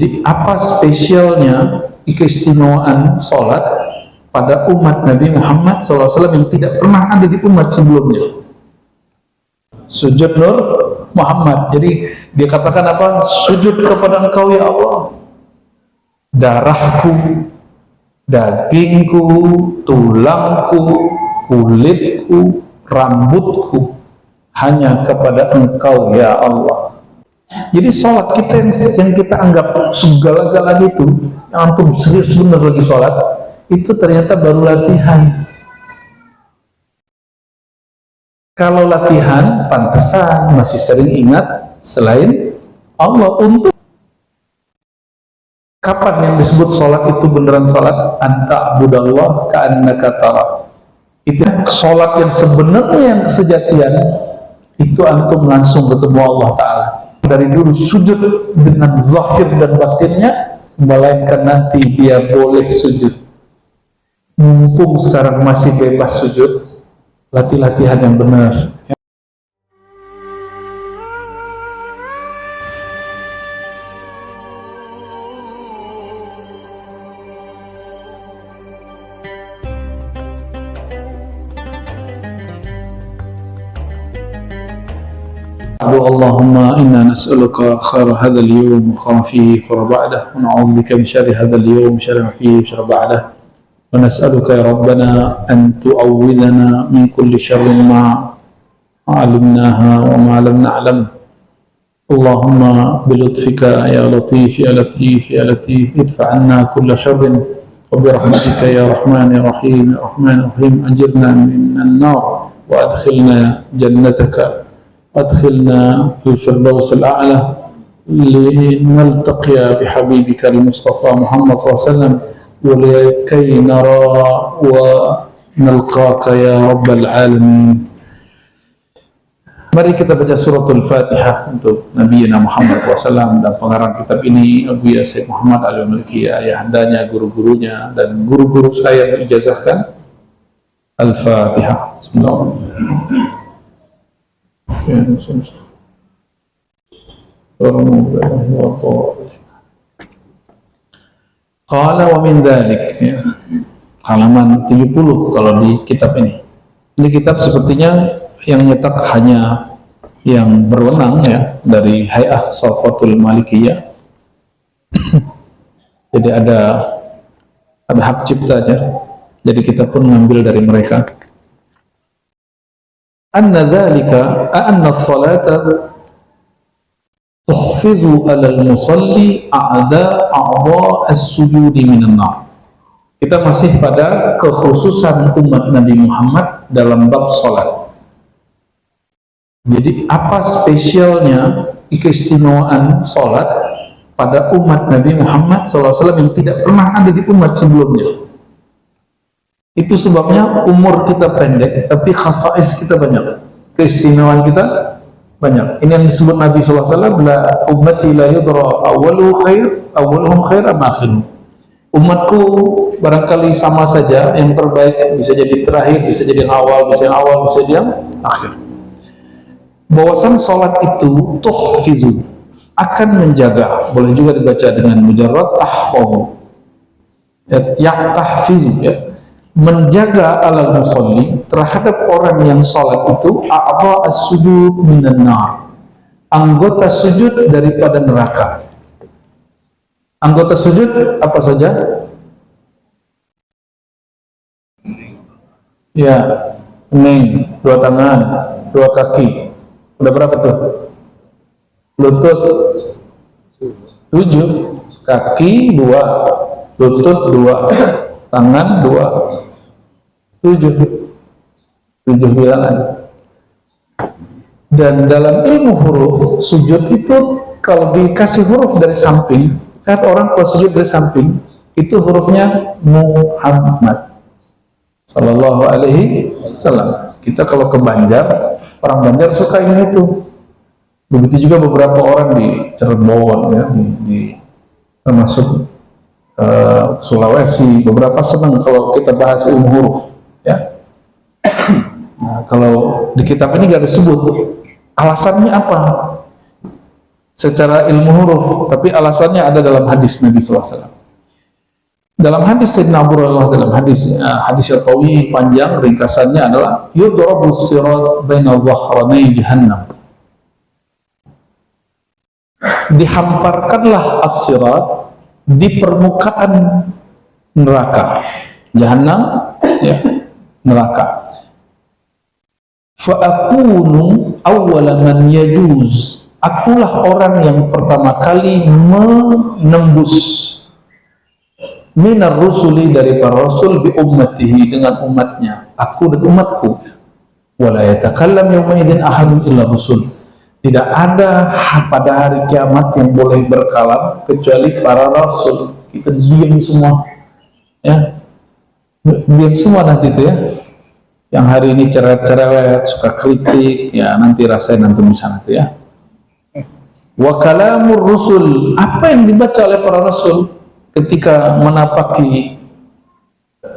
Jadi apa spesialnya keistimewaan sholat pada umat Nabi Muhammad SAW yang tidak pernah ada di umat sebelumnya? Sujud Nur Muhammad. Jadi dia katakan apa? Sujud kepada Engkau ya Allah, darahku, dagingku, tulangku, kulitku, rambutku hanya kepada Engkau ya Allah. Jadi sholat kita yang kita anggap segala-galanya itu, yang antum serius bener lagi sholat, itu ternyata baru latihan. Kalau latihan, pantesan masih sering ingat selain Allah. Untuk kapan yang disebut sholat itu beneran sholat? Anta abudallah ka'annaka tara. Itu sholat yang sebenarnya, yang kesejatian, itu antum langsung ketemu Allah Ta'ala. Dari dulu sujud dengan zahir dan batinnya, melainkan nanti dia boleh sujud. Mumpung sekarang masih bebas sujud, latihan yang benar. Allahumma inna nas'aluka khaira hadzal yawm wa khairan fihi wa ba'dahu wa na'udzu bika min syarri hadzal yawm syarran fihi wa ba'dahu wa nas'aluka ya rabbana an tu'awwidana min kulli syarrin ma 'alimnaha wa ma lam na'lam. Allahumma bi lutfika ya latif ya latif ya latif idfa' anna kulla syarrin wa bi rahmatika ya rahman ya rahim ya rahman ya rahim ajirna minan nar wa adkhilna jannataka أدخلنا في الفردوس الأعلى لنلتقي بحبيبك المصطفى محمد صلى الله عليه وسلم ولكي نرى ونلقاك يا رب العالمين. Mari kita baca suratul Fatihah untuk Nabi Muhammad SAW, dan pengarang kitab ini Abu Yasir Muhammad Al-Maliki, ayahandanya, guru-gurunya, dan guru-guru saya yang ijazahkan. Al-Fatihah. Bismillahirrahmanirrahim. Qala wa min dzalik, halaman 70 kalau di kitab ini. Ini kitab sepertinya yang nyetak hanya yang berwenang ya, dari Hay'ah Shaqatul Malikiyah. Jadi ada hak ciptanya. Jadi kita pun mengambil dari mereka. Anna dzalika anna as-salata tuhfizu 'alal musalli a'dha as-sujudi minan nar. Kita masih pada kekhususan umat Nabi Muhammad dalam bab salat. Jadi apa spesialnya keistimewaan salat pada umat Nabi Muhammad SAW yang tidak pernah ada di umat sebelumnya? Itu sebabnya umur kita pendek, tapi khasais kita banyak, keistimewaan kita banyak. Ini yang disebut Nabi SAW, la ummati la yudra awwaluhum khair am akhiruhum. Umatku barangkali sama saja, yang terbaik bisa jadi terakhir, bisa jadi yang awal, bisa jadi yang akhir. Bahwasan sholat itu tuhfizu, akan menjaga, boleh juga dibaca dengan mujarrad tahfazu, ya tahfizu ya, menjaga alal musalli, terhadap orang yang sholat itu a'dha as-sujud minan nar, anggota sujud daripada neraka. Anggota sujud apa saja? Ya, kening, dua tangan, dua kaki. Udah berapa tuh? Lutut 7, kaki 2, lutut 2, tangan 2, 7 bilangan. Dan dalam ilmu huruf, sujud itu kalau dikasih huruf dari samping, kan orang kalau sujud dari samping itu hurufnya Muhammad Sallallahu Alaihi Wasallam. Kita kalau ke Banjar, orang Banjar suka ini itu. Begitu juga beberapa orang di Cirebon ya, termasuk Sulawesi, beberapa senang kalau kita bahas ilmu huruf ya. Nah, kalau di kitab ini gak disebut alasannya apa, secara ilmu huruf, tapi alasannya ada dalam hadis Nabi SAW. Dalam hadis Sayyidina Abu Hurairah, dalam hadis yang tawi panjang, ringkasannya adalah yudrabu sirat baina dhahranai jahannam. Dihamparkanlah as-sirat di permukaan neraka jahannam, ya, neraka. Fa akunu awwala man yajuz, akulah orang yang pertama kali menembus minar rusuli, dari para rasul, bi ummatihi, dengan umatnya, aku dan umatku. Wala yatakallam yawma idzin ahadun illa rusul, tidak ada pada hari kiamat yang boleh berkalam kecuali para rasul. Kita diam semua, ya, diam semua nanti itu, ya. Yang hari ini cerewet, suka kritik, ya nanti rasain nanti di sana tuh, ya. Wa kalamur rusul, apa yang dibaca oleh para rasul ketika menapaki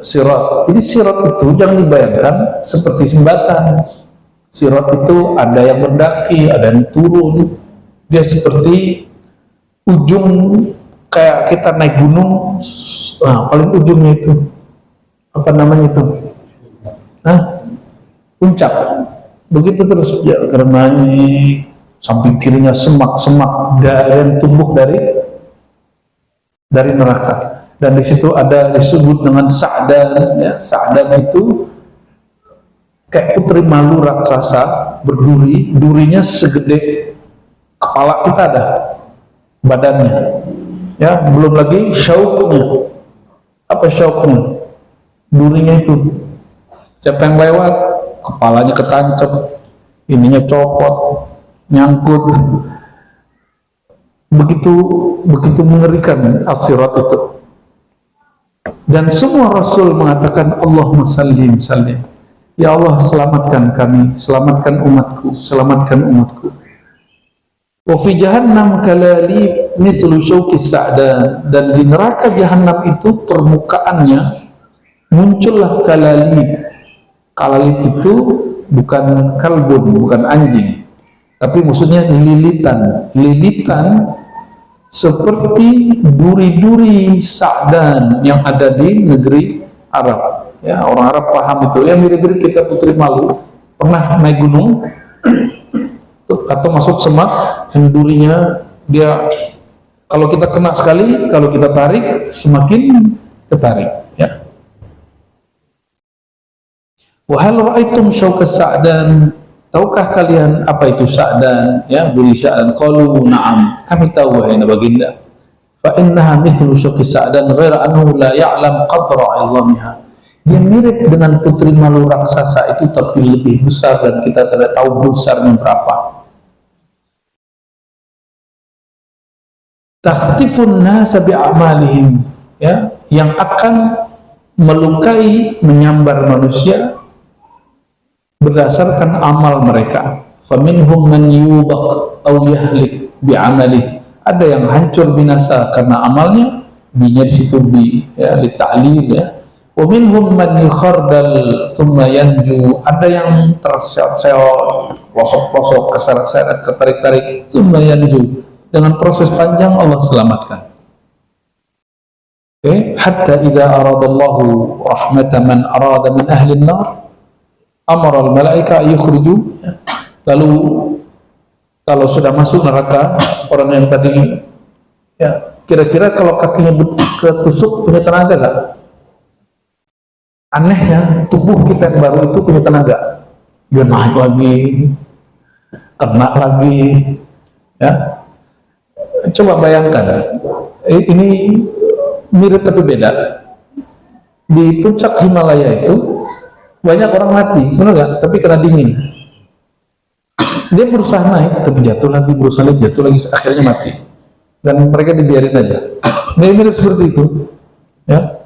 sirat. Jadi sirat itu jangan dibayangkan seperti jembatan. Sirat itu ada yang mendaki, ada yang turun. Dia seperti ujung, kayak kita naik gunung, nah paling ujungnya itu apa namanya itu? Puncak. Begitu terus ya, naik sampai kirinya semak-semak yang tumbuh dari neraka, dan di situ ada disebut dengan Sa'dan, ya. Sa'dan itu kayak putri malu raksasa berduri, durinya segede kepala kita ada badannya, ya. Belum lagi syauknya. Apa syauknya? Durinya itu, siapa yang lewat kepalanya ketancap, ininya copot, nyangkut. Begitu mengerikan as-sirat itu. Dan semua rasul mengatakan Allahumma sallim sallim, ya Allah selamatkan kami, selamatkan umatku, selamatkan umatku. Wa fi jahannam kalali mithlu syauki sa'dan, dan di neraka jahannam itu permukaannya muncullah kalalib. Kalalib itu bukan kalbun, bukan anjing, tapi maksudnya lilitan seperti duri-duri Sa'dan yang ada di negeri Arab, ya. Orang Arab paham itu, ya, mirip-mirip kita putri malu. Pernah naik gunung atau masuk semak yang durinya, dia kalau kita kena sekali, kalau kita tarik semakin ketarik, ya. Wa hal ra'aitum syauka Sa'dan, tahukah kalian apa itu Sa'dan, ya, duri Sa'dan? Qalu na'am, kami tahu wahai baginda. Fa innaha mithlu syauki Sa'dan ghaira annahu la ya'lam qadra 'izamiha. Dia mirip dengan putri malu raksasa itu, tapi lebih besar dan kita tidak tahu besarnya berapa. Takhtifun nasa bi'amalihim, ya, yang akan melukai, menyambar manusia berdasarkan amal mereka. Faminhum man yubaq aw yahlik bi'amalih, ada yang hancur binasa karena amalnya, binya di situ bi, ya, li ta'lil, ya. Wa minhum man yukhardal thumma yanju, ada yang terseot-seot, pelosok-pelosok, keseret-seret, ketarik-tarik, thumma yanju, dengan proses panjang Allah selamatkan. Hatta idza aradallahu rahmatan man arada min ahli an-nar amara al-malaika yukhriju, lalu kalau sudah masuk neraka orang yang tadi, ya, kira-kira kalau kakinya ketusuk punya tenaga gak? Anehnya tubuh kita yang baru itu punya tenaga, dia naik lagi, kena lagi, ya. Coba bayangkan, ini mirip tapi beda. Di puncak Himalaya itu banyak orang mati, benar nggak? Tapi kena dingin. Dia berusaha naik, tapi jatuh lagi, berusaha naik, jatuh lagi, akhirnya mati. Dan mereka dibiarin aja. Mirip seperti itu, ya.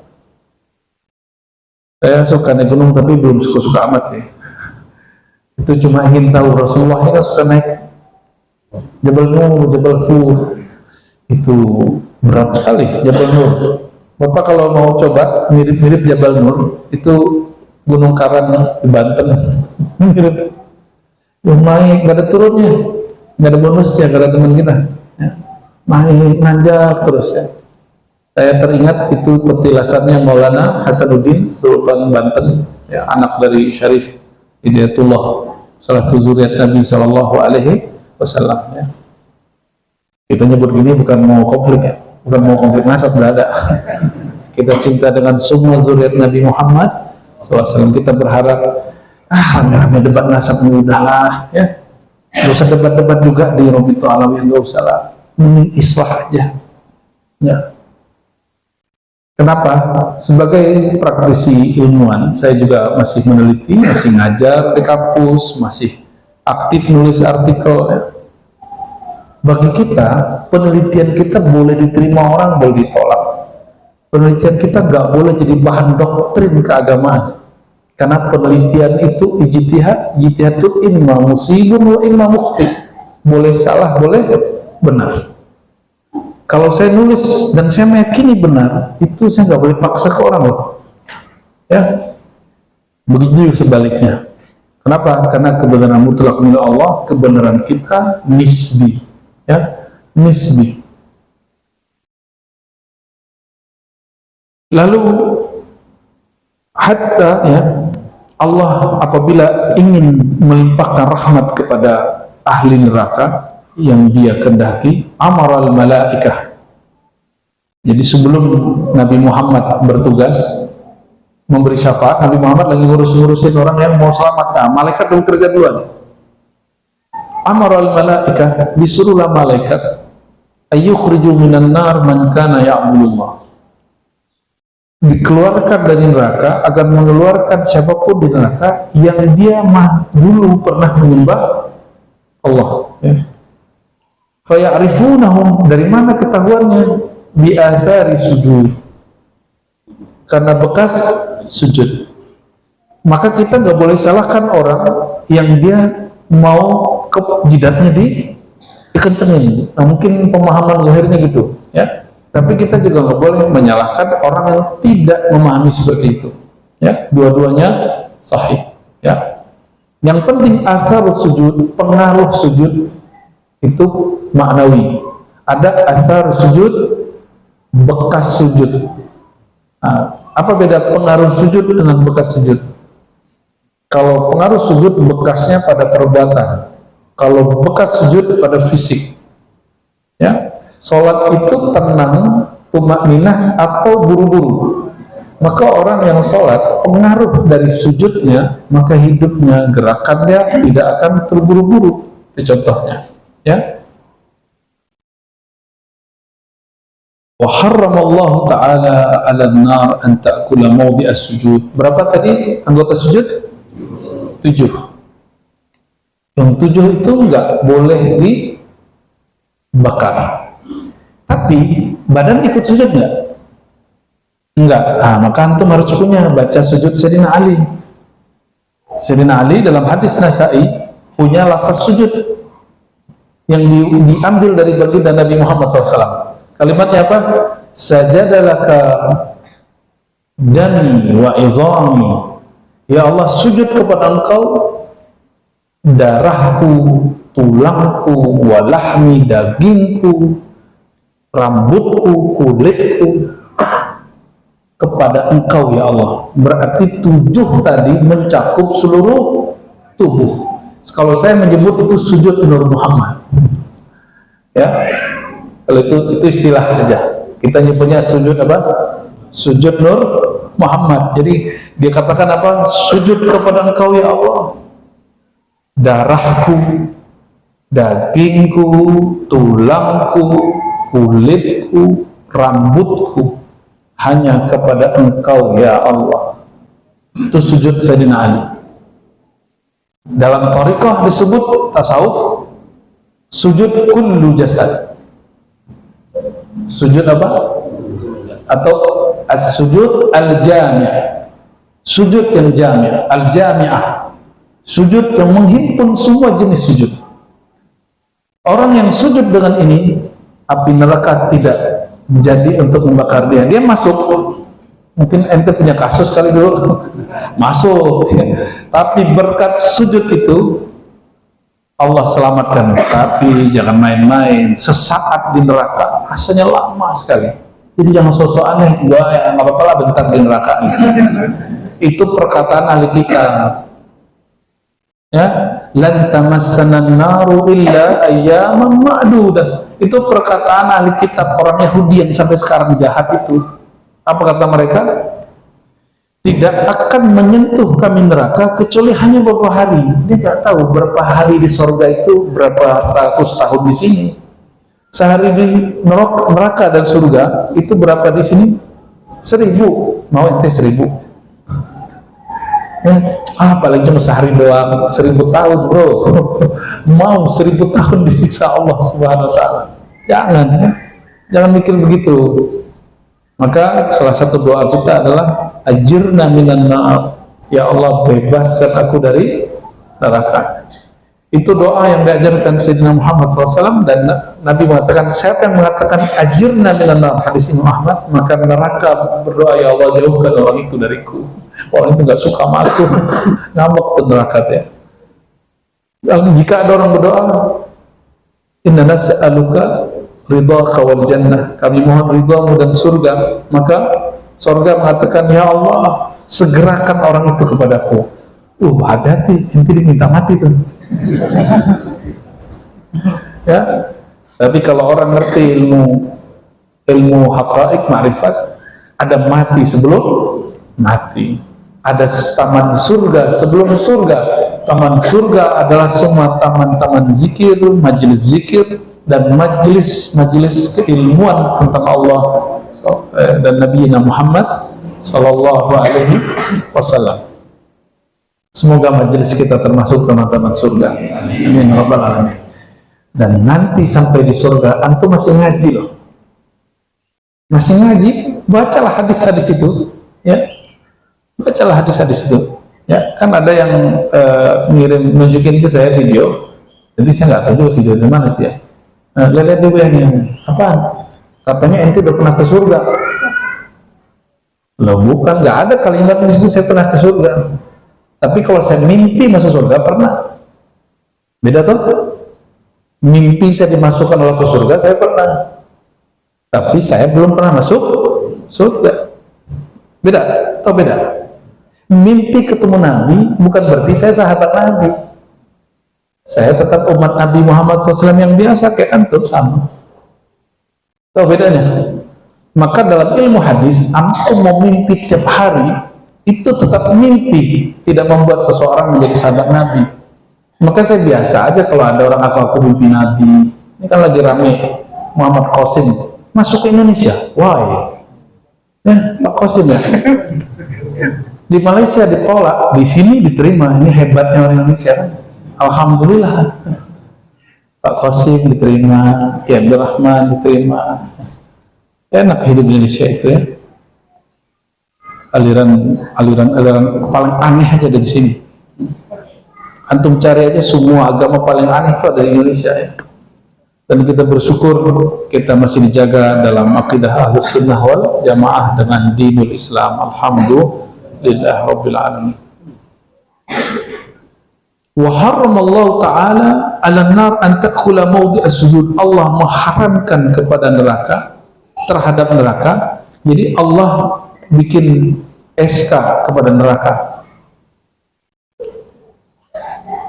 Saya suka naik gunung, tapi belum suka-suka amat sih. Itu cuma ingin tahu, Rasulullah ini kan suka naik Jabal Nur, Jabal Sur. Itu berat sekali, Jabal Nur. Bapak kalau mau coba mirip-mirip Jabal Nur, itu Gunung Karang di Banten. Mirip. Naik, nggak ada turunnya, nggak ada bonusnya, nggak ada teman kita. main nanjak terus ya. Saya teringat itu petilasannya Maulana Hasanuddin Sultan Banten, ya, anak dari Syarif Hidayatullah, salah satu zuriat Nabi Shallallahu Alaihi Wasallam. Ya. Kita nyebut gini bukan mau konflik ya, bukan mau konflik nasab, tidak ada. Kita cinta dengan semua zuriat Nabi Muhammad SAW. Kita berharap rame-rame debat nasab ini udahlah, ya. Gak usah debat-debat juga di Robito Alawi, gak usah lah, mending islah aja. Ya. Kenapa? Sebagai praktisi ilmuwan, saya juga masih meneliti, masih ngajar di kampus, masih aktif nulis artikel. Ya. Bagi kita, penelitian kita boleh diterima orang, boleh ditolak. Penelitian kita nggak boleh jadi bahan doktrin keagamaan. Karena penelitian itu ijtihad, ijtihad itu imma musibun wa imma mukhti. Boleh salah, boleh benar. Kalau saya nulis dan saya meyakini benar, itu saya nggak boleh paksa ke orang loh. Ya, begitu sebaliknya. Kenapa? Karena kebenaran mutlak milik Allah, kebenaran kita nisbi, ya, nisbi. Lalu hatta ya Allah apabila ingin melimpahkan rahmat kepada ahli neraka yang dia kehendaki, amaral malaikah. Jadi sebelum Nabi Muhammad bertugas memberi syafaat, Nabi Muhammad lagi ngurus-ngurusin orang yang mau selamat. Nah, malaikat belum kerja duluan. Amaral malaikah, disuruhlah malaikat ayyukhriju minan nar man kana ya'budullah. Dikeluarkan dari neraka, agar mengeluarkan siapapun di neraka yang dia dulu pernah menyembah Allah. Ya. Faya'rifunahum, dari mana ketahuannya? Bi'athari sujud, karena bekas sujud. Maka kita nggak boleh salahkan orang yang dia mau ke jidatnya dikencengin. Nah, mungkin pemahaman zahirnya gitu, ya. Tapi kita juga nggak boleh menyalahkan orang yang tidak memahami seperti itu. Ya, dua-duanya sahih. Ya. Yang penting asar sujud, pengaruh sujud itu maknawi. Ada asar sujud, bekas sujud. Nah, apa beda pengaruh sujud dengan bekas sujud? Kalau pengaruh sujud bekasnya pada perbuatan, kalau bekas sujud pada fisik. Ya, sholat itu tenang, tumakninah atau buru-buru. Maka orang yang sholat, pengaruh dari sujudnya, maka hidupnya, gerakannya tidak akan terburu-buru. Itu contohnya. Ya. Wa harramallahu ta'ala 'alan nar an ta'kula mawdi'as sujud. Berapa tadi anggota sujud? 7. Yang 7 itu enggak boleh dibakar. Tapi badan ikut sujud enggak? Enggak. Nah, maka antum harus punya baca sujud Sayyidina Ali. Sayyidina Ali dalam hadis Nasa'i punya lafaz sujud yang diambil dari baginda Nabi Muhammad SAW. Kalimatnya apa? Sajadalaka dami wa izami. Ya Allah, sujud kepada engkau darahku, tulangku, walahmi, dagingku, rambutku, kulitku kepada engkau ya Allah. Berarti 7 tadi mencakup seluruh tubuh. Kalau saya menyebut itu sujud Nur Muhammad. Ya. Kalau itu istilah aja. Kita nyebutnya sujud apa? Sujud Nur Muhammad. Jadi dia katakan apa? Sujud kepada engkau ya Allah. Darahku, dagingku, tulangku, kulitku, rambutku hanya kepada engkau ya Allah. Itu sujud Sayyidina Ali. Dalam thariqah disebut tasawuf sujud kullu jasad. Sujud apa? Atau as-sujud al-jami'. Sujud yang jami', al-jami'ah. Sujud yang menghimpun semua jenis sujud. Orang yang sujud dengan ini, api neraka tidak jadi untuk membakar dia. Dia masuk. Mungkin ente punya kasus kali dulu. Masuk. Tapi berkat sujud itu, Allah selamatkan, tapi jangan main-main. Sesaat di neraka rasanya lama sekali. Jadi jangan sosok aneh, doa ya nggak apa-apa lah bentar di neraka. Itu perkataan ahli kitab. Ya, lan tamassanan naru illa ayyaman ma'dudah. Itu perkataan ahli kitab, orang Yahudi yang sampai sekarang jahat itu. Apa kata mereka? Tidak akan menyentuh kami neraka kecuali hanya beberapa hari. Dia tidak tahu berapa hari di sorga itu, berapa ratus tahun di sini. Sehari di neraka dan surga itu berapa di sini? 1000. Mau ente 1000? Paling cuma sehari doang, 1000 tahun bro. Mau 1000 tahun disiksa Allah Subhanahu Wa Taala? Jangan, ya. Jangan mikir begitu. Maka salah satu doa kita adalah ajirna minan nar, ya Allah bebaskan aku dari neraka. Itu doa yang diajarkan Sayyidina Muhammad SAW, dan Nabi mengatakan, siapa yang mengatakan ajirna minan nar, hadis Imam Ahmad, maka neraka berdoa, ya Allah jauhkan orang itu dariku. Orang itu gak suka sama aku, ngambek ke neraka ya. Jika ada orang berdoa, inna nas'aluka ridhaka wal jannah, kami mohon ridhamu dan surga, maka surga mengatakan, ya Allah segerakan orang itu kepadaku. Hati-hati, inti diminta mati tuh. Ya, tapi kalau orang ngerti ilmu haqa'iq ma'rifat, ada mati sebelum mati, ada taman surga sebelum surga. Taman surga adalah semua taman-taman zikir, majelis zikir, dan majelis keilmuan tentang Allah dan Nabi Muhammad Sallallahu Alaihi Wasallam. Semoga majelis kita termasuk teman-teman surga. Amin rabbal alamin. Dan nanti sampai di surga, antum masih ngaji loh, masih ngaji, bacalah hadis-hadis itu, ya, bacalah hadis-hadis itu, ya. Kan ada yang ngirim nunjukin ke saya video, jadi saya nggak tahu juga video di mana itu ya. Lihat dulu yang apaan? Katanya ente udah pernah ke surga. Loh bukan, nggak ada kalimat di situ saya pernah ke surga. Tapi kalau saya mimpi masuk surga pernah. Beda tuh. Mimpi saya dimasukkan Allah ke surga saya pernah. Tapi saya belum pernah masuk surga. Beda atau beda? Mimpi ketemu Nabi bukan berarti saya sahabat Nabi. Saya tetap umat Nabi Muhammad SAW yang biasa kayak antum, sama. Tahu bedanya? Maka dalam ilmu hadis, antum mau mimpi tiap hari itu tetap mimpi, tidak membuat seseorang menjadi sahabat Nabi. Maka saya biasa aja kalau ada orang aku mimpi Nabi. Ini kan lagi rame Muhammad Qasim masuk ke Indonesia. Wah, ya, Pak Qasim ya. Di Malaysia ditolak, di sini diterima. Ini hebatnya orang Indonesia kan. Alhamdulillah, Pak Qasim diterima, Ki Abdul Rahman diterima. Enak hidup di Indonesia itu ya. Aliran paling aneh aja ada di sini. Antum cari aja semua agama paling aneh itu ada di Indonesia ya. Dan kita bersyukur kita masih dijaga dalam akidah Ahlus Sunnah wal Jamaah dengan dinul Islam. Alhamdulillah Rabbil Alamin. Wa harramallahu ta'ala 'alan nar an ta'khula mawdi'as sujud. Allah mengharamkan kepada neraka, terhadap neraka. Jadi Allah bikin SK kepada neraka.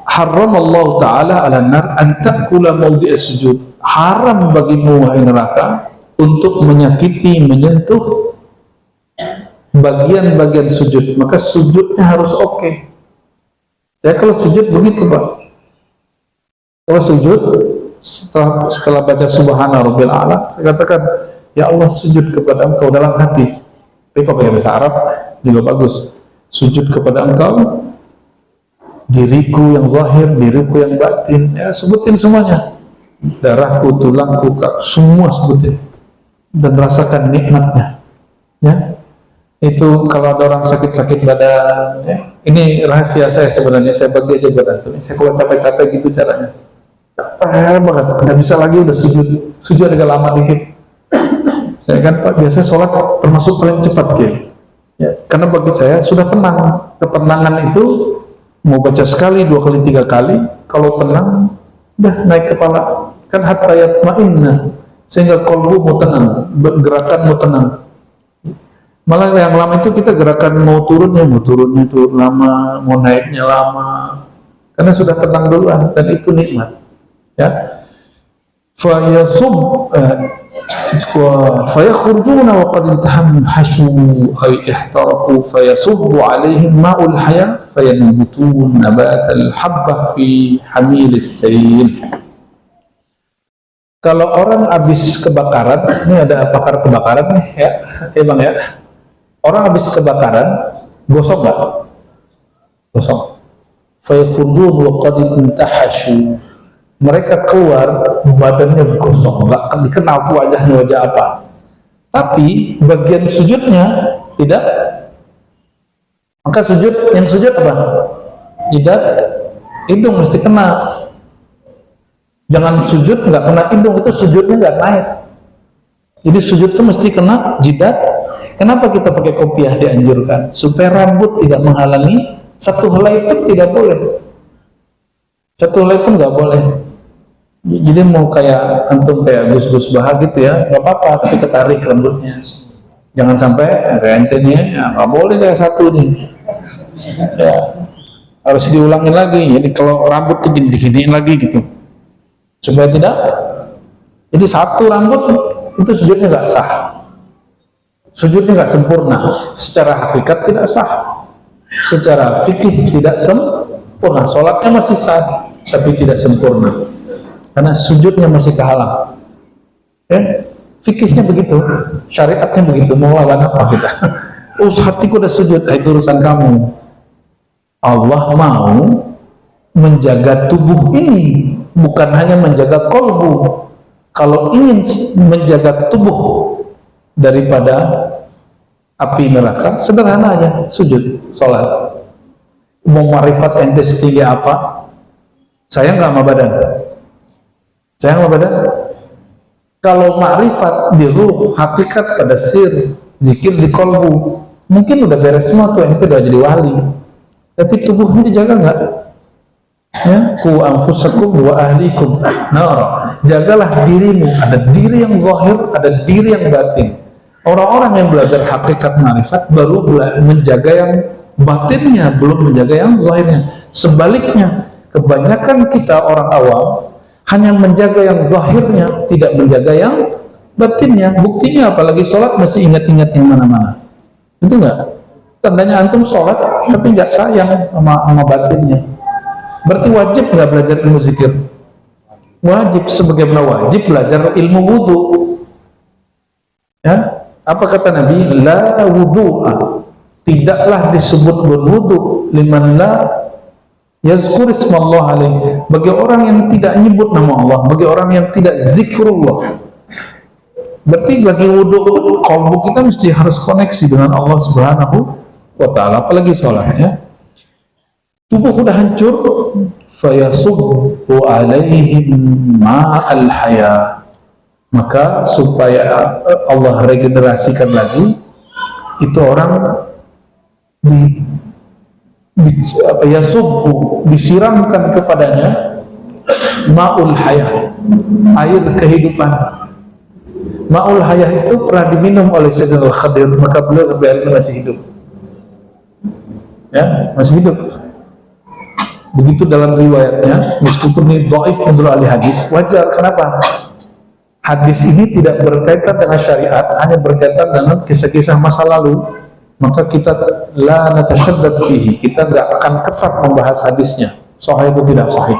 Harramallahu ta'ala 'alan nar an ta'khula mawdi'as sujud. Haram bagimu wahai neraka untuk menyakiti, menyentuh bagian-bagian sujud. Maka sujudnya harus oke. Saya kalau sujud begitu Pak, kalau sujud setelah baca Subhana Rabbil A'la, saya katakan ya Allah sujud kepada Engkau dalam hati. Tapi kalau pakai bahasa Arab juga bagus, sujud kepada Engkau, diriku yang zahir, diriku yang batin, ya sebutin semuanya, darahku, tulangku, semua sebutin dan rasakan nikmatnya, ya. Itu kalau ada orang sakit-sakit badan, ya. Ini rahasia saya sebenarnya, saya bagi aja badan tuh. Saya kalau capek-capek gitu caranya, capek banget, nggak bisa lagi udah sujud agak lama dikit. Saya kan Pak biasa sholat termasuk paling cepat ya. Karena bagi saya sudah tenang. Ketenangan itu mau baca sekali, 2 kali, 3 kali, kalau tenang udah naik kepala, kan hatta yatma'inna, sehingga kolbumu tenang, gerakanmu tenang. Malah yang lama itu kita gerakan mau turunnya itu lama, mau naiknya lama, karena sudah tenang duluan, dan itu nikmat. Ya, fayakhrujuna wa qad intahamhashu ay ihtaraku fayasubbu alaihim ma'ul haya fayanbutun nabatal habbah fi hamilis sayl. Kalau orang habis kebakaran, ini ada pakar kebakaran nih ya, Bang ya. Orang habis kebakaran, gosong nggak? Gosong. Fayakhrujun wa qad intahashu. Mereka keluar, badannya gosong, nggak dikenal tuh wajahnya wajah apa. Tapi bagian sujudnya tidak. Maka yang sujud apa? Tidak, hidung mesti kena. Jangan sujud nggak kena hidung, itu sujudnya nggak naik. Jadi sujud itu mesti kena jidat. Kenapa kita pakai kopiah dianjurkan? Supaya rambut tidak menghalangi, satu helai pun tidak boleh. Satu helai pun nggak boleh. Jadi mau kayak antum kayak Gus Bahar gitu ya, nggak apa-apa, tapi ketarik rambutnya. Jangan sampai kayak ente nih, ya, nggak boleh kayak satu nih. Ya, harus diulangin lagi. Jadi kalau rambut tuh diginiin lagi gitu, supaya tidak. Jadi satu rambut itu sujudnya nggak sah, sujudnya nggak sempurna. Secara hakikat tidak sah, secara fikih tidak sempurna. Sholatnya masih sah, tapi tidak sempurna. Karena sujudnya masih kehalang. Ya, fikihnya begitu, syariatnya begitu. Mau lawan apa kita? Hatiku udah sujud, itu urusan kamu. Allah mau menjaga tubuh ini, bukan hanya menjaga kolbu. Kalau ingin menjaga tubuh daripada api neraka, sederhana aja, sujud, sholat. Mau marifat ente setinggi apa, saya nggak sama badan. Saya nggak badan. Kalau makrifat di ruh, hakikat pada sir, zikir di kolbu, mungkin udah beres semua tuh, ente udah jadi wali. Tapi tubuhnya dijaga nggak? Ya, ku anfusakum wa ahlikum nara. Jagalah dirimu. Ada diri yang zahir, ada diri yang batin. Orang-orang yang belajar hakikat makrifat baru menjaga yang batinnya, belum menjaga yang zahirnya. Sebaliknya, kebanyakan kita orang awam hanya menjaga yang zahirnya, tidak menjaga yang batinnya. Buktinya apalagi sholat masih ingat-ingat yang mana-mana. Itu enggak? Tandanya antum sholat tapi nggak sayang sama batinnya. Berarti wajib nggak belajar ilmu zikir? Wajib, sebagaimana wajib belajar ilmu wudhu. Ya, apa kata Nabi? La wudu'a, tidaklah disebut berwudhu liman la yazkur ismallah alaih, bagi orang yang tidak nyebut nama Allah, bagi orang yang tidak zikrullah. Berarti bagi wudhu pun kalbu kita mesti harus koneksi dengan Allah Subhanahu wa ta'ala, apalagi sholatnya. Tubuh udah hancur, fayasubbu alaihim ma'al haya, maka supaya Allah regenerasikan lagi, itu orang yasubbu, disiramkan kepadanya ma'ul hayah, air kehidupan. Ma'ul hayah itu pernah diminum oleh Sayyidina Al-Khadir, maka beliau sampai hari ini masih hidup. Ya, masih hidup. Begitu dalam riwayatnya, meskipun ini dhaif menurut ahli hadis, wajar. Kenapa? Hadis ini tidak berkaitan dengan syariat, hanya berkaitan dengan kisah-kisah masa lalu. Maka kita la natashaddad fihi, kita tidak akan ketat membahas hadisnya, sahih atau tidak sahih.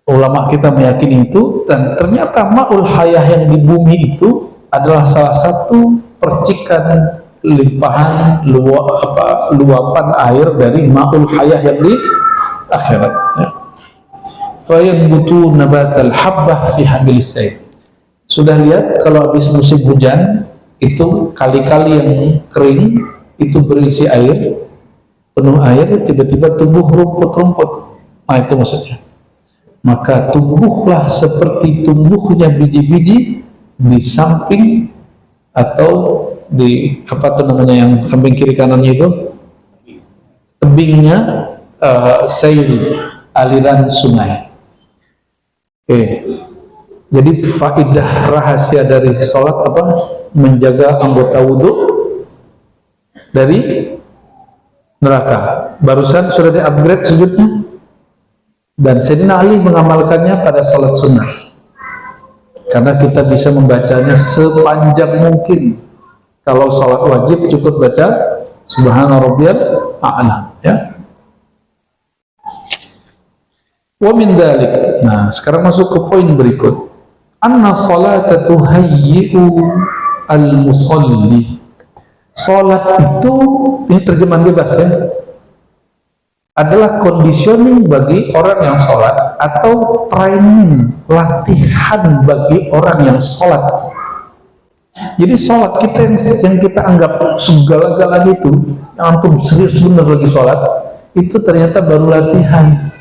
Ulama kita meyakini itu, dan ternyata ma'ul hayah yang di bumi itu adalah salah satu percikan limpahan luapan air dari ma'ul hayah yang di akhirat. Ya. Fayanbutu nabatal habbah fi hamilis sayl. Sudah lihat kalau habis musim hujan itu kali-kali yang kering itu berisi air, penuh air, tiba-tiba tumbuh rumput-rumput. Nah, itu maksudnya. Maka tumbuhlah seperti tumbuhnya biji-biji di samping atau di apa tuh namanya yang samping kiri kanannya itu tebingnya sail, aliran sungai. Oke. Jadi faidah rahasia dari sholat apa? Menjaga anggota wudhu dari neraka. Barusan sudah di-upgrade sujudnya, dan Sayyidina Ali mengamalkannya pada sholat sunnah, karena kita bisa membacanya sepanjang mungkin. Kalau sholat wajib cukup baca Subhana rabbiyal a'la, ya. Wa min dzalik. Nah, sekarang masuk ke poin berikut. Anna salata tuhayyi'u al-musalli. Salat itu, ini terjemahan bebas ya, adalah conditioning bagi orang yang sholat, atau training, latihan bagi orang yang sholat. Jadi sholat kita yang kita anggap segala-galanya itu, yang antum serius bener lagi sholat, itu ternyata baru latihan.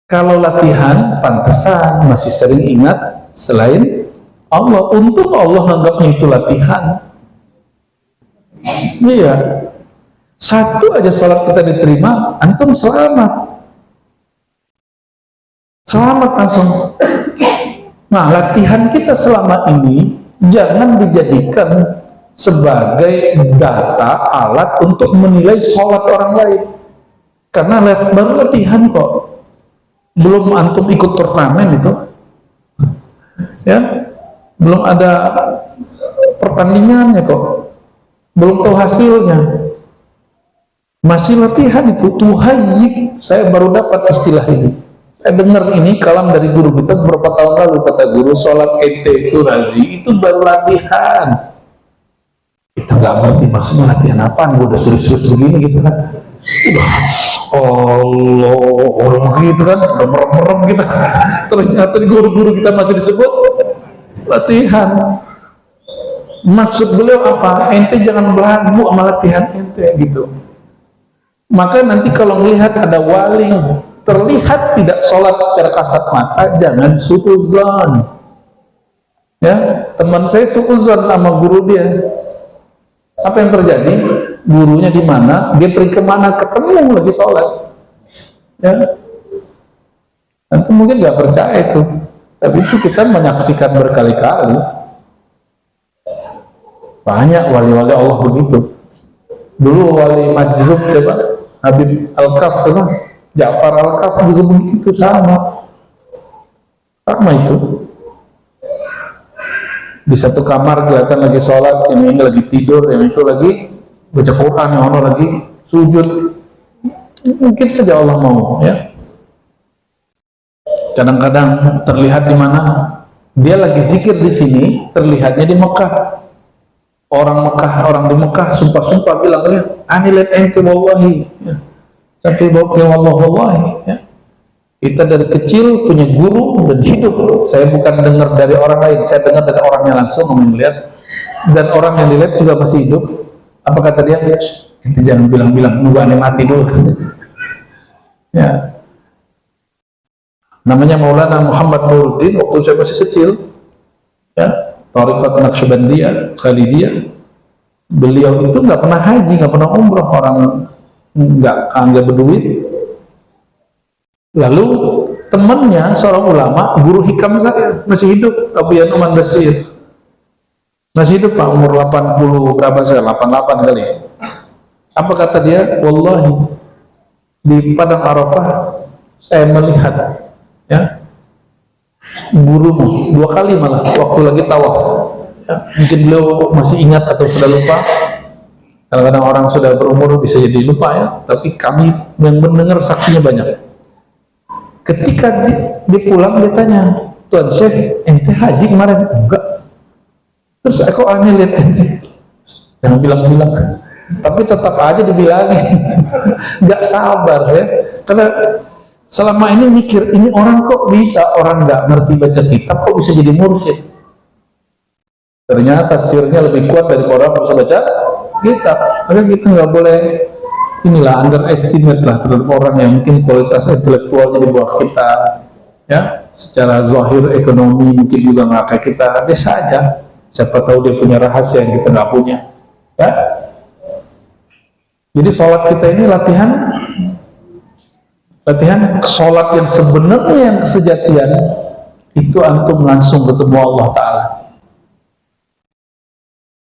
Kalau latihan, pantesan masih sering ingat selain Allah. Untuk Allah menganggapnya itu latihan. Iya. Satu aja sholat kita diterima, antum selamat. Selamat langsung. Nah, latihan kita selama ini jangan dijadikan sebagai data alat untuk menilai sholat orang lain. Karena baru latihan kok. Belum antum ikut turnamen itu. Ya. Belum ada pertandingannya kok. Belum tahu hasilnya. Masih latihan itu, tuhayyik. Saya baru dapat istilah ini. Saya dengar ini kalam dari guru kita beberapa tahun lalu, kata guru, sholat ente itu Razi, itu baru latihan. Kita nggak ngerti maksudnya latihan apaan, gue udah serius-serius begini gitu kan. Udah Allah gitu kan, udah merem-merem kita. Ternyata di guru-guru kita masih disebut latihan. Maksud beliau apa? Ente jangan belagu sama latihan ente gitu. Maka nanti kalau melihat ada wali terlihat tidak sholat secara kasat mata, jangan suuzon. Ya, teman saya suuzon sama guru dia. Apa yang terjadi? Gurunya di mana? Dia pergi kemana? Ketemu lagi sholat. Ya, nanti mungkin nggak percaya itu, tapi itu kita menyaksikan berkali-kali. Banyak wali-wali Allah begitu. Dulu wali Majzub siapa? Habib Al-Kaf, Ja'far Al-Kaf juga begitu, sama itu. Di satu kamar kelihatan lagi sholat, yang ini lagi tidur, yang itu lagi baca Quran, yang mana lagi sujud. Mungkin saja Allah mau, ya. Kadang-kadang terlihat di mana dia lagi zikir di sini, terlihatnya di Mekah. Orang di Mekah sumpah-sumpah bilang, ya, anilat ente wallahi, ya. Sampai bawa ke wallahi, ya. Kita dari kecil punya guru dan hidup. Saya bukan dengar dari orang lain, saya dengar dari orangnya langsung melihat, dan orang yang dilihat juga masih hidup. Apa kata dia? Ente jangan bilang-bilang, nunggu aneh mati dulu. Ya. Namanya Maulana Muhammad Nuruddin, waktu saya masih kecil, ya. Thariqat Naqsyabandiyah, Khalidiyah. Beliau itu nggak pernah haji, nggak pernah umroh, orang nggak berduit. Lalu temannya seorang ulama, guru hikam saya, masih hidup, Abu Yanuman Basir, masih hidup Pak, umur 80 berapa saya, 88 kali. Apa kata dia? Wallahi, di Padang Arafah saya melihat, ya, gurumu 2 kali malah waktu lagi tawaf, ya, mungkin beliau masih ingat atau sudah lupa. Kadang-kadang orang sudah berumur bisa jadi lupa, ya, tapi kami yang mendengar saksinya banyak. Ketika dia pulang, dia tanya, Tuan Syekh, ente haji kemarin? Enggak. Terus aku aneh lihat ente, jangan bilang-bilang, tapi tetap aja dibilangin. Nggak sabar, ya, karena selama ini mikir, ini orang kok bisa, orang nggak ngerti baca kitab kok bisa jadi mursyid. Ternyata sirnya lebih kuat dari orang yang bisa baca kitab. Maka kita nggak boleh inilah underestimate lah terhadap orang yang mungkin kualitas intelektualnya di bawah kita, ya, secara zahir ekonomi mungkin juga nggak kayak kita, biasa aja. Siapa tahu dia punya rahasia yang kita nggak punya, ya. Jadi sholat kita ini latihan Latihan sholat yang sebenarnya, yang kesejatian, itu antum langsung ketemu Allah Ta'ala.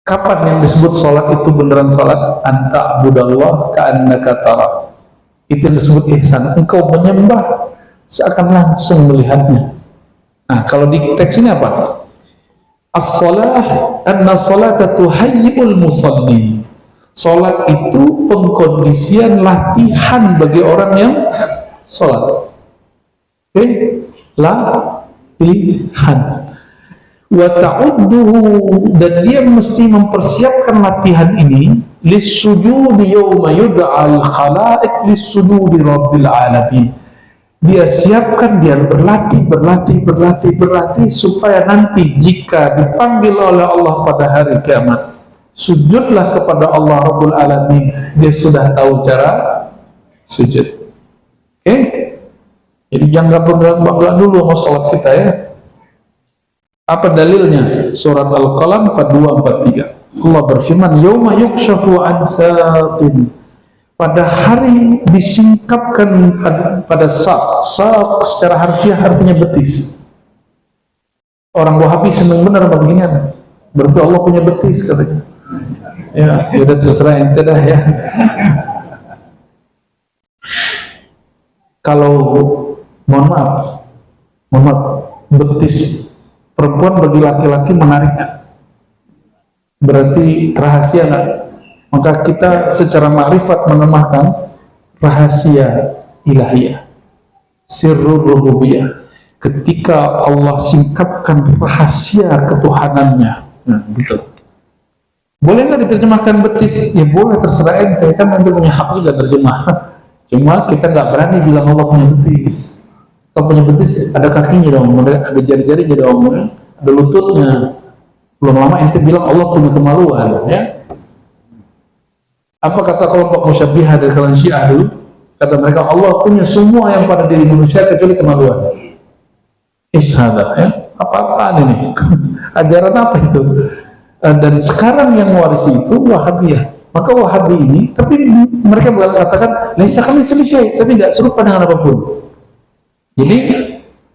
Kapan yang disebut sholat itu beneran sholat? Anta abudallah ka'annaka tara. Itu yang disebut ihsan. Engkau menyembah seakan langsung melihatnya. Nah, kalau di teks ini apa? As-salah anna salata tuhayyi'ul musalli. Sholat itu pengkondisian latihan bagi orang yang sholat. Oke? Latihan. Wa ta'udduhu, dan dia mesti mempersiapkan latihan ini lis-sujudi yawma yud'al khalaiq lis-sujudi rabbil alamin. Dia siapkan, dia berlatih supaya nanti jika dipanggil oleh Allah pada hari kiamat, sujudlah kepada Allah Rabbul Alamin, dia sudah tahu cara sujud. Oke? Jadi jangan bangga dulu sama sholat kita ya. Apa dalilnya? Surat Al-Qalam 42-43. Allah berfirman, "Yauma yukshafu an saqin." Pada hari disingkapkan pada saq. Saq secara harfiah artinya betis. Orang Wahabi senang benar beginian. Berarti Allah punya betis katanya. Ya, udah terserah ente dah ya. Kalau mohon maaf, betis perempuan bagi laki-laki menariknya, berarti rahasia nggak? Maka kita secara ma'rifat menemahkan rahasia ilahiyah, sirrul rububiyah. Ketika Allah singkapkan rahasia ketuhanannya, nah, gitu. Boleh nggak diterjemahkan betis? Ya boleh, terserah ente, kan nanti punya hak juga terjemah. Cuma kita nggak berani bilang Allah punya betis. Kalau punya betis ada kakinya dong, ada jari-jarinya dong, ada lututnya. Belum lama ente bilang Allah punya kemaluan, ya. Apa kata kelompok musyabbihah dari kalangan Syiah dulu? Kata mereka, Allah punya semua yang pada diri manusia kecuali kemaluan. Ishada, ya. Apa-apaan ini? Ajaran apa itu? Dan sekarang yang mewarisi itu Wahabiyah. Maka Wahabi ini, tapi mereka mengatakan, laisa kamitslihi syai', tapi tidak serupa dengan apapun. Jadi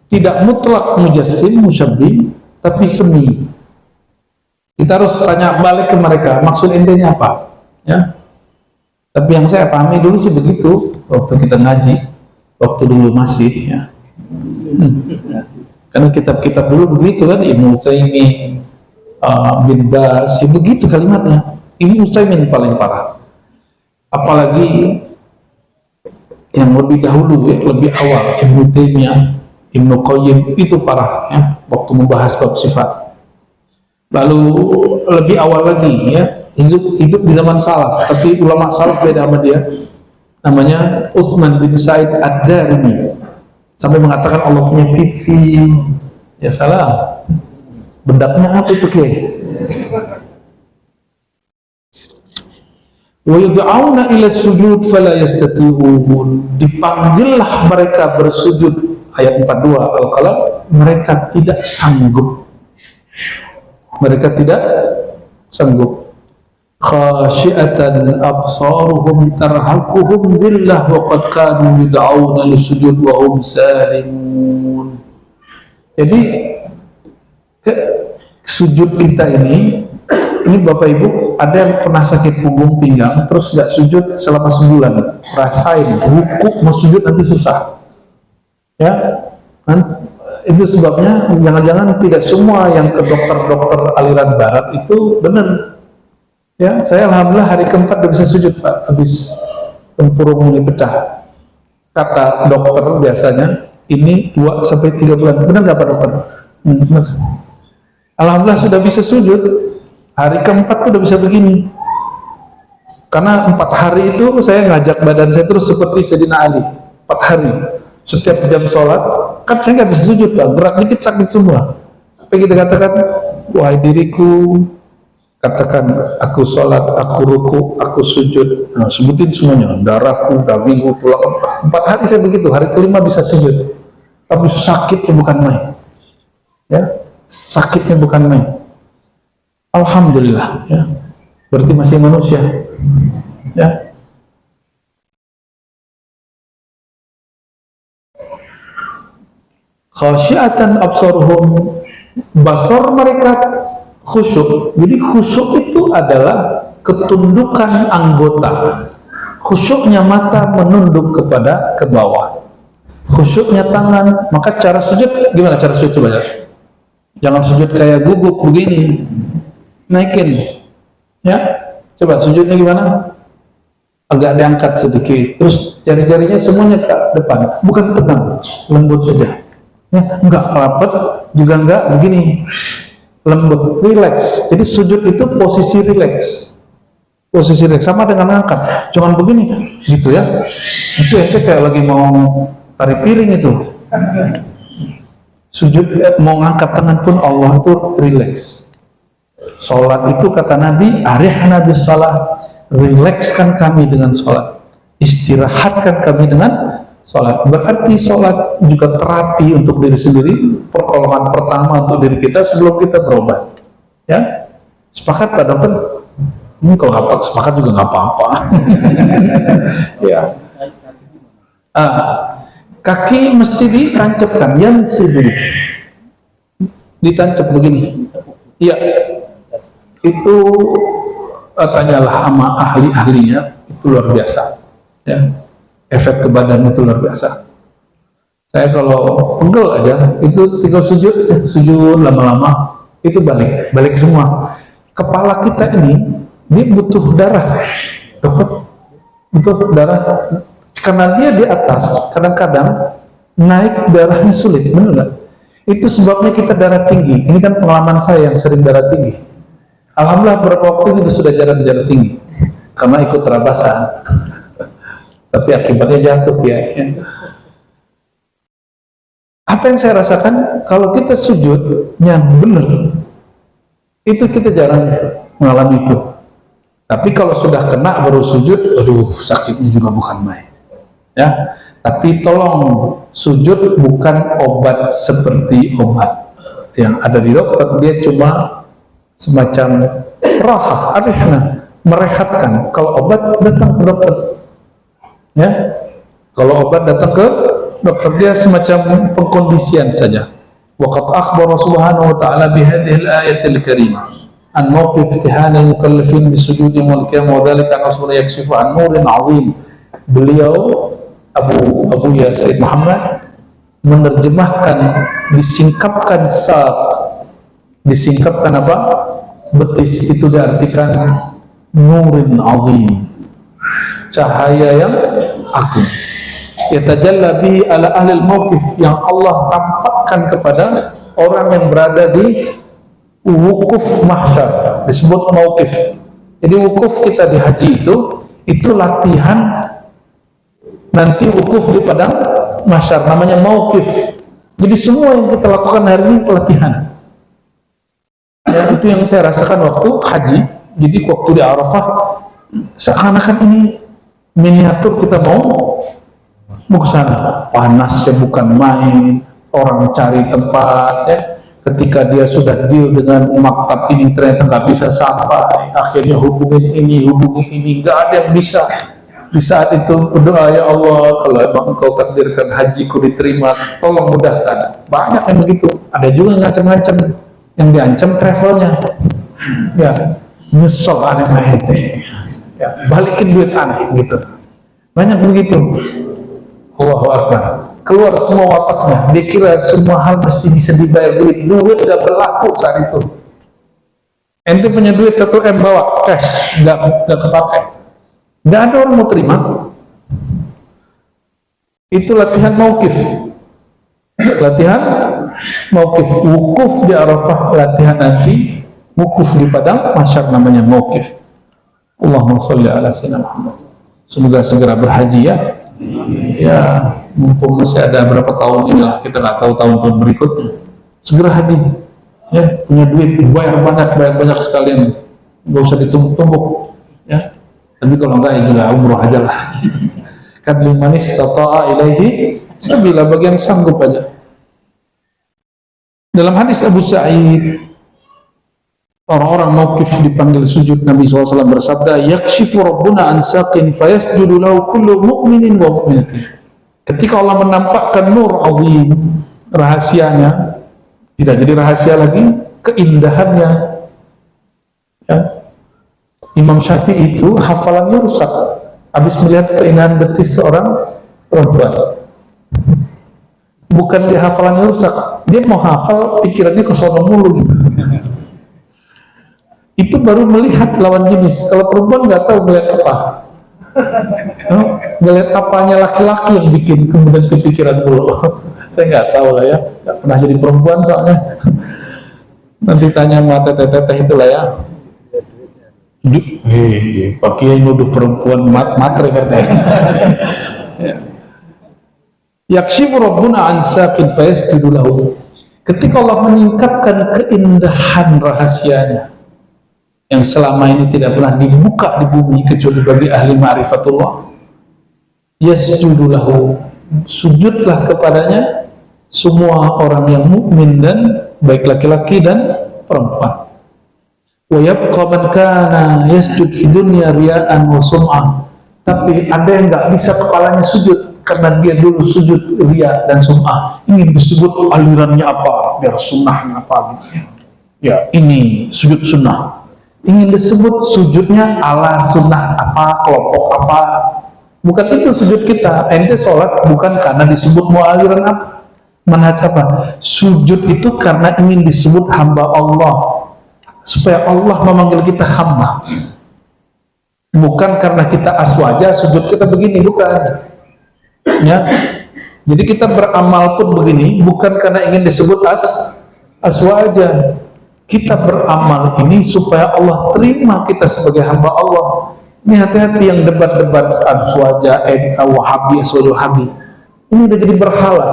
tidak mutlak mujassim, musyabbih, tapi semi. Kita harus tanya balik ke mereka, maksud intinya apa? Ya. Tapi yang saya pahami dulu sih begitu, waktu kita ngaji, waktu dulu masih ya. Karena kitab-kitab dulu begitu kan, Ibnu Utsaimin, bin Baz, ya begitu kalimatnya. Ibnu Utsaimin paling parah. Apalagi yang lebih dahulu ya, lebih awal, Ibnu Taimiyah, Ibnu Qayyim, itu parah ya, waktu membahas bab sifat. Lalu lebih awal lagi ya, hidup di zaman salaf, tapi ulama salaf beda sama dia, namanya Utsman bin Said Ad-Darimi, sampai mengatakan Allah punya pipi. Ya salah, bendaknya apa itu ke? Wa yud'auna ila sujud fala yastati'un, dipanggillah mereka bersujud, ayat 42 Al-Qalam, mereka tidak sanggup, khasyiatan absaruhum tarhaquhum dhillah wa qad kanu yud'auna lisujud wa hum salimun. Jadi sujud kita ini Bapak Ibu, ada yang pernah sakit punggung pinggang terus nggak sujud selama sebulan, rasain rukuk mau sujud nanti susah ya kan? Itu sebabnya jangan-jangan tidak semua yang ke dokter-dokter aliran barat itu benar. Ya, saya alhamdulillah hari keempat udah bisa sujud Pak, habis tempurung ini pecah. Kata dokter biasanya ini 2-3 bulan. Benar nggak Pak dokter? Benar. Alhamdulillah sudah bisa sujud. Hari keempat tuh udah bisa begini. Karena 4 hari itu saya ngajak badan saya terus seperti Sayyidina Ali. 4 hari. Setiap jam sholat, kan saya nggak bisa sujud Pak. Gerak dikit sakit semua. Apa kita katakan? Wahai diriku, katakan aku sholat, aku ruku, aku sujud. Nah, sebutin semuanya, darahku, dagingku, tulang. 4 hari saya begitu, hari kelima bisa sujud. Tapi sakitnya bukan main. Ya, sakitnya bukan main. Alhamdulillah. Ya, berarti masih manusia. Ya, khasyiatan absaruhum, basar mereka khusyuk. Jadi khusyuk itu adalah ketundukan anggota. Khusyuknya mata menunduk ke bawah, khusyuknya tangan. Maka cara sujud gimana? Cara sujud coba ya. Jangan sujud kayak guguk begini, naikin ya. Coba sujudnya gimana? Agak diangkat sedikit, terus jari-jarinya semuanya ke depan, bukan tegang, lembut saja ya. Enggak rapat juga enggak begini, lembut, relax. Jadi sujud itu posisi relax, posisi relax sama dengan angkat, jangan begini gitu ya. Itu ente kayak lagi mau tarik piring itu. Sujud mau ngangkat tangan pun Allah itu relax. Sholat itu kata Nabi, arihna bis shalah, rilekskan kami dengan sholat, istirahatkan kami dengan sholat. Berarti sholat juga terapi untuk diri sendiri, pertolongan pertama untuk diri kita sebelum kita berobat ya. Sepakat Pak Dokter? Ini kalau nggak sepakat juga nggak apa-apa. Ya. Kaki mesti ditancapkan, yang sibuk ditancap begini. Iya. Itu tanyalah sama ahli-ahlinya, itu luar biasa ya. Efek ke badan itu luar biasa. Saya kalau pegel aja itu tinggal sujud lama-lama itu balik semua. Kepala kita ini butuh darah, Dokter, butuh darah karena dia di atas. Kadang-kadang naik darahnya sulit, benar nggak? Itu sebabnya kita darah tinggi. Ini kan pengalaman saya yang sering darah tinggi. Alhamdulillah beberapa waktu ini sudah darah tinggi karena ikut terabasan. Tapi akibatnya jatuh ya. Apa yang saya rasakan kalau kita sujudnya benar, itu kita jarang mengalami itu. Tapi kalau sudah kena baru sujud, aduh sakitnya juga bukan main. Ya, tapi tolong sujud bukan obat seperti obat yang ada di dokter. Dia cuma semacam rahat, arihna, merehatkan. Kalau obat datang ke dokter, ya. Kalau obat datang ke dokter, dia semacam pengkondisian saja. Waqad akhbara subhanahu wa ta'ala bihadhihi al-ayatil karimah an mawqif iftihani mukallafin bisujudi wal qiyam wa dhalika nasrun yakshifu an nurin azim. Beliau Abu Ya Said Muhammad menerjemahkan, disingkapkan apa? Betis itu diartikan nurin azim, cahaya yang agung. Yatajalla bihi ala ahli al-mawqif, yang Allah tampakkan kepada orang yang berada di wukuf mahsyar, disebut mawqif. Jadi wukuf kita di haji itu latihan nanti wukuf di padang mahsyar, namanya mawqif. Jadi semua yang kita lakukan hari ini pelatihan. Ya, itu yang saya rasakan waktu haji. Jadi waktu di Arafah seakan-akan ini miniatur kita mau ke sana. Panasnya bukan main, orang cari tempat ya. Ketika dia sudah deal dengan maktab ini ternyata nggak bisa sampai, akhirnya hubungin ini, nggak ada yang bisa. Di saat itu berdoa, ya Allah, kalau emang Engkau takdirkan hajiku diterima, tolong mudahkan. Banyak yang begitu. Ada juga yang ngancam-ngancam, yang diancam travelnya, ya nyesel aneh ente, ya balikin duit aneh gitu. Banyak begitu. Allahu Akbar. Keluar semua wataknya. Dia kira semua hal mesti bisa dibayar duit. Duit udah berlaku saat itu. Ente punya duit 1 M bawa cash, nggak kepakai. Nggak ada orang mau terima. Itu latihan mauqif. Latihan mauqif. Wukuf di Arafah, latihan nanti wukuf di padang mahsyar, namanya mauqif. Allahumma sholli ala sayyidina Muhammad. Semoga segera berhaji ya. Ya, mumpung masih ada berapa tahun ini lah, kita nggak tahu tahun-tahun berikutnya. Segera haji. Ya, punya duit bayar banyak sekalian. Nggak usah ditumpuk-tumpuk. Ya. Tapi kalau enggak ya juga umroh aja lah. Kan liman istata'a ilaihi sabila, bagian sanggup aja. Dalam hadis Abu Sa'id, orang-orang mauqif dipanggil sujud, Nabi SAW bersabda, yakshifu rabbuna an saqin fayasjudu lahu kullu mu'minin wa mu'minatin. Ketika Allah menampakkan nur azim, rahasianya tidak jadi rahasia lagi, keindahannya. Ya. Imam Syafi'i itu hafalannya rusak habis melihat keindahan betis seorang perempuan. Bukan dia hafalannya rusak, dia mau hafal pikirannya ke sono mulu gitu. Itu baru melihat lawan jenis. Kalau perempuan nggak tahu melihat apa. Melihat apanya laki-laki yang bikin kemudian kepikiran mulu. Saya nggak tahu lah ya, nggak pernah jadi perempuan soalnya. Nanti tanya sama teteh-teteh itulah ya. Pakai nuduh perempuan matre katanya. Yakshifu Rabbuna an saqin fayasjudu lahu. Ketika Allah meningkatkan keindahan rahasianya yang selama ini tidak pernah dibuka di bumi kecuali bagi ahli ma'rifatullah, yasjudu lahu, sujudlah kepadanya semua orang yang mukmin dan baik laki-laki dan perempuan. Wa yabqa man kana yasjud fi dunya riya'an wa sum'ah. Tapi ada yang nggak bisa kepalanya sujud karena dia dulu sujud riya dan sum'ah, ingin disebut alirannya apa, biar sunnahnya apa gitu ya, ini sujud sunnah, ingin disebut sujudnya ala sunnah apa, kelompok apa. Bukan itu sujud kita. Ente sholat bukan karena disebut mau aliran apa, manhaj apa. Sujud itu karena ingin disebut hamba Allah, supaya Allah memanggil kita hamba. Bukan karena kita aswaja sujud kita begini, bukan ya. Jadi kita beramal pun begini bukan karena ingin disebut aswaja. Kita beramal ini supaya Allah terima kita sebagai hamba Allah. Ini hati-hati yang debat-debat aswaja, wahabi, aswaja, wahabi. Ini udah jadi berhala.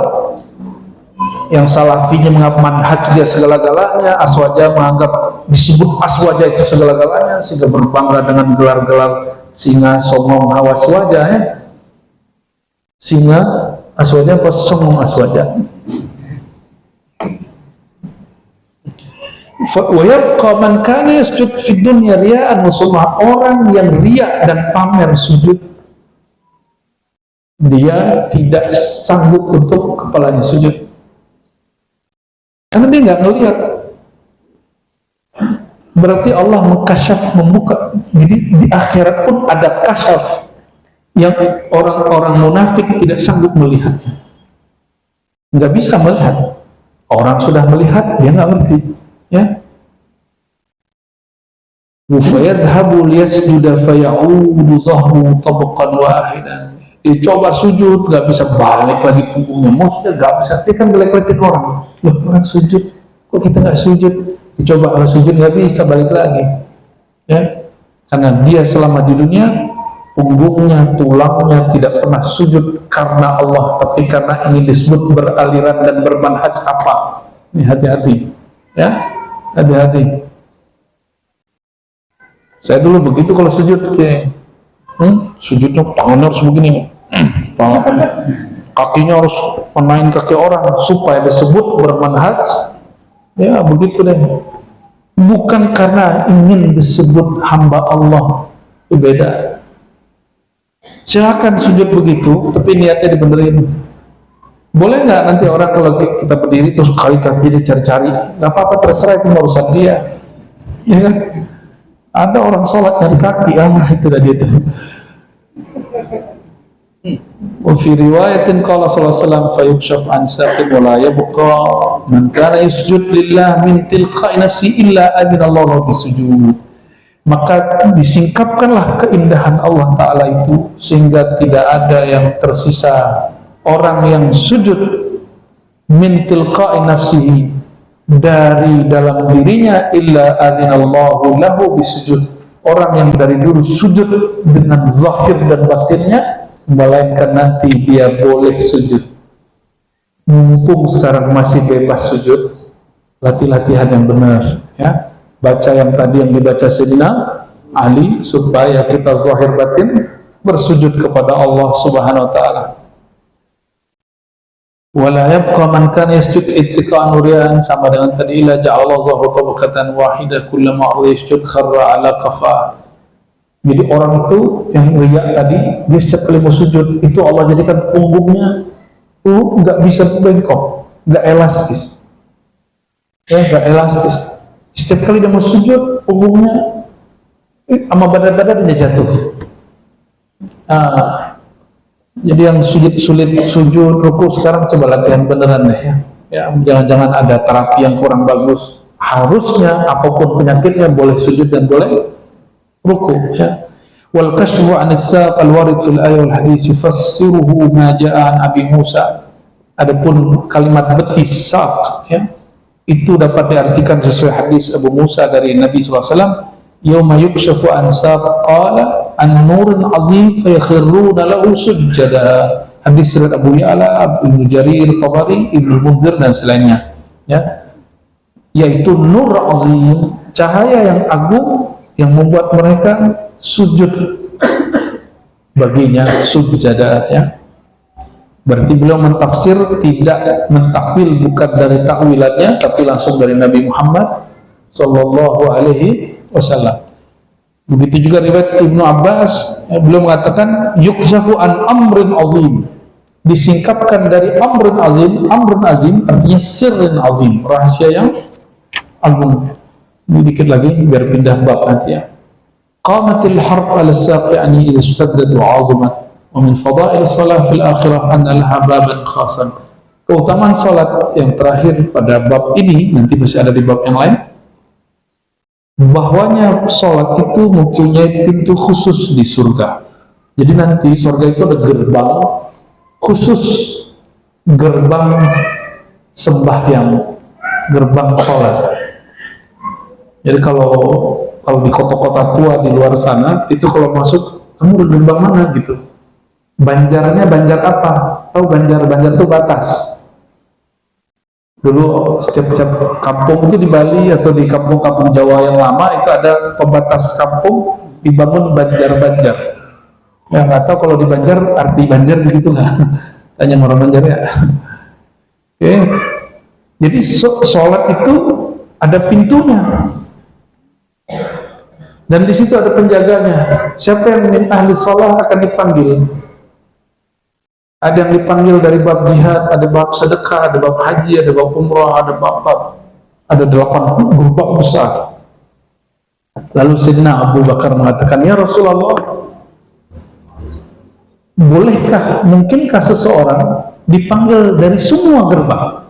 Yang salafinya menganggap manhaj dia segala-galanya, aswaja menganggap disebut aswaja itu segala-galanya, sehingga berbangga dengan gelar-gelar singa, songong, hawa aswaja ya. Singa aswaja apa songong aswaja. Wa yabqa man kana yasjud fid dunya riya'an wa sum'ah. Orang yang riya dan pamer sujud, dia tidak sanggup untuk kepalanya sujud karena dia nggak ngelihat. Berarti Allah mengkasyaf, membuka. Jadi di akhirat pun ada kasyaf yang orang-orang munafik tidak sanggup melihatnya, nggak bisa melihat. Orang sudah melihat, dia nggak ngerti ya. Fayadhabu liyasjuda fayaudu zahru tabqan wahidan. Dicoba sujud, nggak bisa, balik lagi punggungnya, maksudnya nggak bisa. Dia kan ngelek-lekin orang, loh orang sujud, kok kita nggak sujud? Dicoba kalau sujud nggak bisa, balik lagi ya. Karena dia selama di dunia punggungnya, tulangnya tidak pernah sujud karena Allah, tapi karena ingin disebut beraliran dan bermanhaj apa. Ini hati-hati ya, hati-hati. Saya dulu begitu kalau sujud, sujudnya tangannya harus begini, kakinya harus menaik kaki orang supaya disebut bermanhaj ya, begitu deh. Bukan karena ingin disebut hamba Allah, itu beda. Silakan sujud begitu, tapi niatnya dibenerin. Boleh nggak nanti orang kalau kita berdiri terus kaki dicari-cari? Nggak apa-apa, terserah, itu urusan dia. Ya kan? Ada orang sholat dari kaki, itu tadi itu. Wa fi riwayatin qala sallallahu alaihi wasallam fayukshaf an saqin wa la yabqa man kana yasjud lillah min tilqa'i nafsi illa adinallahu bisujud. Maka disingkapkanlah keindahan Allah Ta'ala itu sehingga tidak ada yang tersisa orang yang sujud min tilqa'i nafsihi, dari dalam dirinya, illa adzinallahu lahu bisujud. Orang yang dari dulu sujud dengan zahir dan batinnya, melainkan nanti dia boleh sujud. Mumpung sekarang masih bebas sujud, latihan yang benar ya. Baca yang tadi yang dibaca Sayyidina Ali supaya kita zahir batin bersujud kepada Allah Subhanahu wa taala. Wala yabqa man kana yasjud ittiqa'an riyan, sama dengan tadi, ila ja'ala zahru tabaqatan wahida kullama yasjud kharra ala kafa. Jadi orang itu yang riya tadi, dia setiap kali mau sujud itu Allah jadikan punggungnya nggak bisa bengkok, nggak elastis, ya nggak elastis. Setiap kali dia mau sujud, punggungnya sama badan-badannya jatuh. Jadi yang sulit sujud, ruku sekarang coba latihan beneran deh ya. Ya, jangan-jangan ada terapi yang kurang bagus. Harusnya apapun penyakitnya boleh sujud dan boleh ruku. Ya. Wal kashfu an as-saq al-warid fil ayat wal hadis yufassiruhu ma ja'a an Abi Musa. Adapun kalimat betis saq, ya, itu dapat diartikan sesuai hadis Abu Musa dari Nabi SAW. Yawma yukshafu an saq qala an nurun azim fayakhirruna lahu sujjada. Hadis riwayat Abu Ya'la, Ibnu Jarir, Tabari, Ibnu Mundzir dan selainnya, ya, yaitu nur azim, cahaya yang agung yang membuat mereka sujud baginya, sujjada, ya. Berarti beliau mentafsir, tidak mentakwil, bukan dari takwilannya, tapi langsung dari Nabi Muhammad Sallallahu Alaihi Wasallam. Begitu juga riwayat Ibnu Abbas, beliau mengatakan yukshafu an amrin azim, disingkapkan dari amrun azim. Amrun azim artinya sirrin azim, rahasia yang agung. Ini dikit lagi biar pindah bab nanti, ya. Qamatil harb ala saq, yani idza ishtaddat wa 'azamat. Wa min fadail shalah fil akhirah anna laha baban khasan. Keutamaan salat yang terakhir pada bab ini, nanti masih ada di bab yang lain, bahwanya salat itu mempunyai pintu khusus di surga. Jadi nanti surga itu ada gerbang khusus, gerbang sembahyang, gerbang salat. Jadi kalau di kota-kota tua di luar sana itu kalau masuk, kamu udah gerbang mana gitu. Banjarnya banjar apa? Tahu banjar itu batas. Dulu setiap kampung itu di Bali atau di kampung-kampung Jawa yang lama itu ada pembatas kampung, dibangun banjar-banjar. Ya nggak tahu kalau di Banjar arti banjar begitu nggak? Tanya orang Banjar ya. Oke. Jadi sholat itu ada pintunya. Dan di situ ada penjaganya. Siapa yang min ahli sholat akan dipanggil. Ada yang dipanggil dari bab jihad, ada bab sedekah, ada bab haji, ada bab umrah, ada bab ada 8 gerbang besar. Lalu Sayyidina Abu Bakar mengatakan, ya Rasulullah, bolehkah, mungkinkah seseorang dipanggil dari semua gerbang?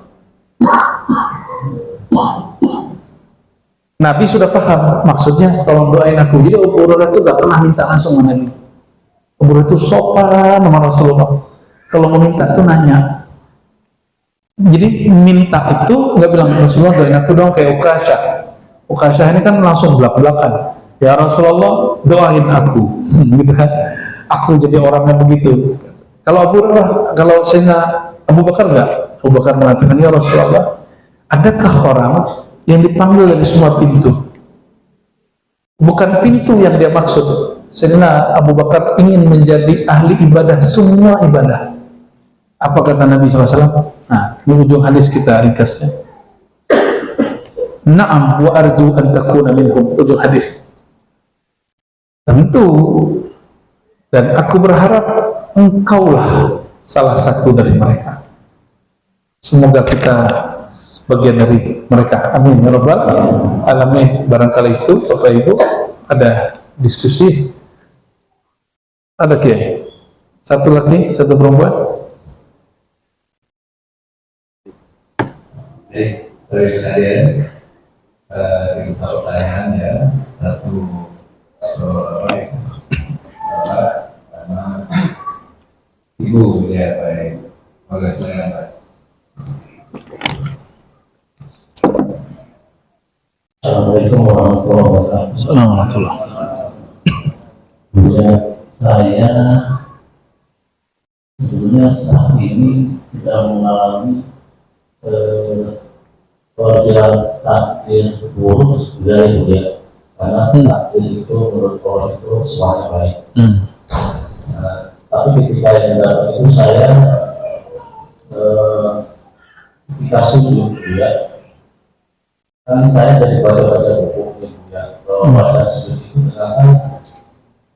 Nabi sudah paham maksudnya, tolong doain aku. Jadi Abu Hurairah itu gak pernah minta langsung sama Nabi. Abu Hurairah itu sopan sama Rasulullah. Kalau mau minta itu nanya. Jadi minta itu nggak bilang Rasulullah doain aku dong kayak Ukasyah. Ukasyah ini kan langsung belak-belakan. Ya Rasulullah doain aku, gitu kan? Aku jadi orang yang begitu. Kalau Sayyidina Abu Bakar nggak? Abu Bakar mengatakan, ya Rasulullah, adakah orang yang dipanggil dari semua pintu? Bukan pintu yang dia maksud. Sayyidina Abu Bakar ingin menjadi ahli ibadah, semua ibadah. Apa kata Nabi SAW? Nah, ini ujung hadis kita ringkasnya. Na'am wa arju an takuna minhum, ujung hadis. Tentu, dan aku berharap engkaulah salah satu dari mereka. Semoga kita sebagian dari mereka. Amin ya rabbal alamin. Barangkali itu Bapak Ibu ada diskusi. Ada kiai? Satu lagi, satu perempuan. Terus saya ingin pertanyaan ya, satu karena ibu ya baik, maka saya Assalamualaikum warahmatullahi wabarakatuh. Assalamualaikum. Ya, saya sebenarnya saat ini sedang mengalami keluarga takdir buruk dari dia, karena takdir itu menurut orang itu semuanya baik. Tapi ketika yang dapat itu saya dikasih sujud ya, kan saya dari baca-baca buku ya, kalau baca sujud itu ternyata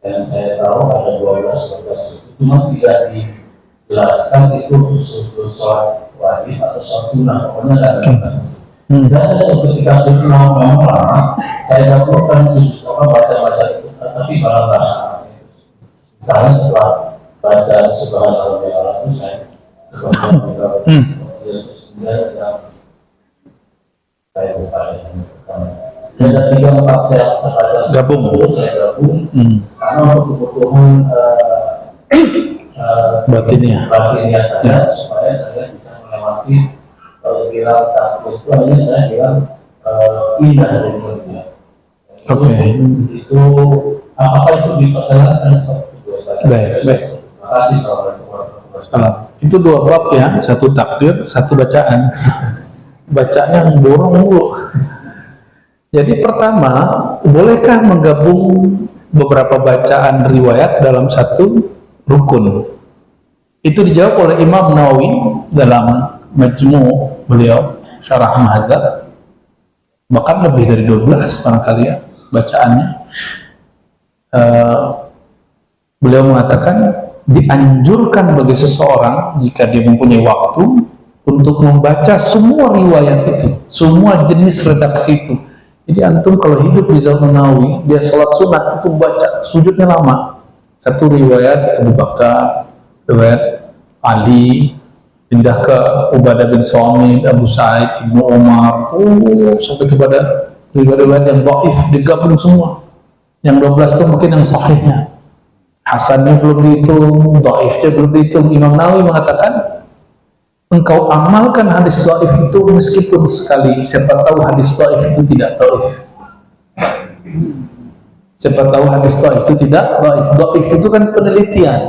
yang saya tahu ada 12 sujud, cuma tidak dijelaskan itu sujud sholat wajib atau sholat sunnah, pokoknya nggak ada. Biasa ketika sudah mau lama, saya lakukan baca-baca itu, tapi dalam bahasa Arab. Misalnya setelah baca subhanallah itu saya subhanallah kemudian saya bertanya ada 3-4 saya baca Gabung. Saya gabung karena untuk kebutuhan batinnya saya supaya saya bisa melewati. Kalau bilang takut itu hanya saya bilang indah dari dunia. Oke. Itu apakah itu diperkenalkan seperti itu? Baik. Terima kasih Assalamualaikum. Itu 2 bab ya, 1 takbir, 1 bacaan. Bacaannya borong mulu. Jadi pertama, bolehkah menggabung beberapa bacaan riwayat dalam 1 rukun? Itu dijawab oleh Imam Nawawi dalam Majmu' beliau Syarah Muhadzab, bahkan lebih dari 12 barangkali ya bacaannya. Beliau mengatakan dianjurkan bagi seseorang jika dia mempunyai waktu untuk membaca semua riwayat itu, semua jenis redaksi itu. Jadi antum kalau hidup di zaman Nawawi, dia sholat sunat itu baca sujudnya lama. 1 riwayat Abu Bakar, riwayat Ali, pindah ke Ubadah bin Samit, Abu Sa'id, Ibnu Umar, sampai kepada riwayat-riwayat yang dhaif digabung semua. Yang 12 itu mungkin yang sahihnya. Hasannya belum dihitung, dhaifnya belum dihitung. Imam Nawawi mengatakan, engkau amalkan hadis dhaif itu meskipun sekali, siapa tahu hadis dhaif itu tidak dhaif. Siapa tahu hadis dhaif itu tidak dhaif. Dhaif itu kan penelitian.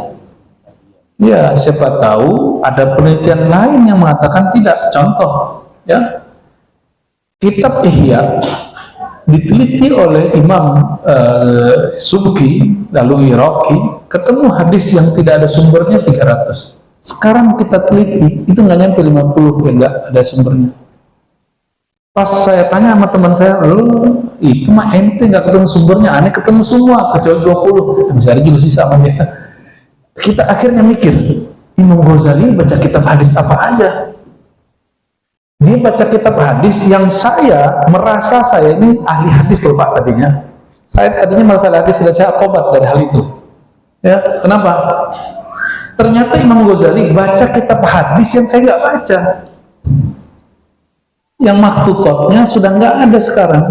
Ya, siapa tahu ada penelitian lain yang mengatakan tidak. Contoh, ya, kitab Ihya diteliti oleh Imam Subki, lalu Iraqi, ketemu hadis yang tidak ada sumbernya 300. Sekarang kita teliti, itu nggak nyampe 50, ya nggak ada sumbernya. Pas saya tanya sama teman saya, itu mah ente nggak ketemu sumbernya, aneh ketemu semua, kecuali 20. Misalnya juga sisa sama dia. Kita akhirnya mikir, Imam Ghazali baca kitab hadis apa aja? Dia baca kitab hadis yang saya merasa saya ini ahli hadis loh Pak tadinya. Saya tadinya merasa hadis dan saya tobat dari hal itu. Ya, kenapa? Ternyata Imam Ghazali baca kitab hadis yang saya nggak baca. Yang makhtutotnya sudah nggak ada sekarang.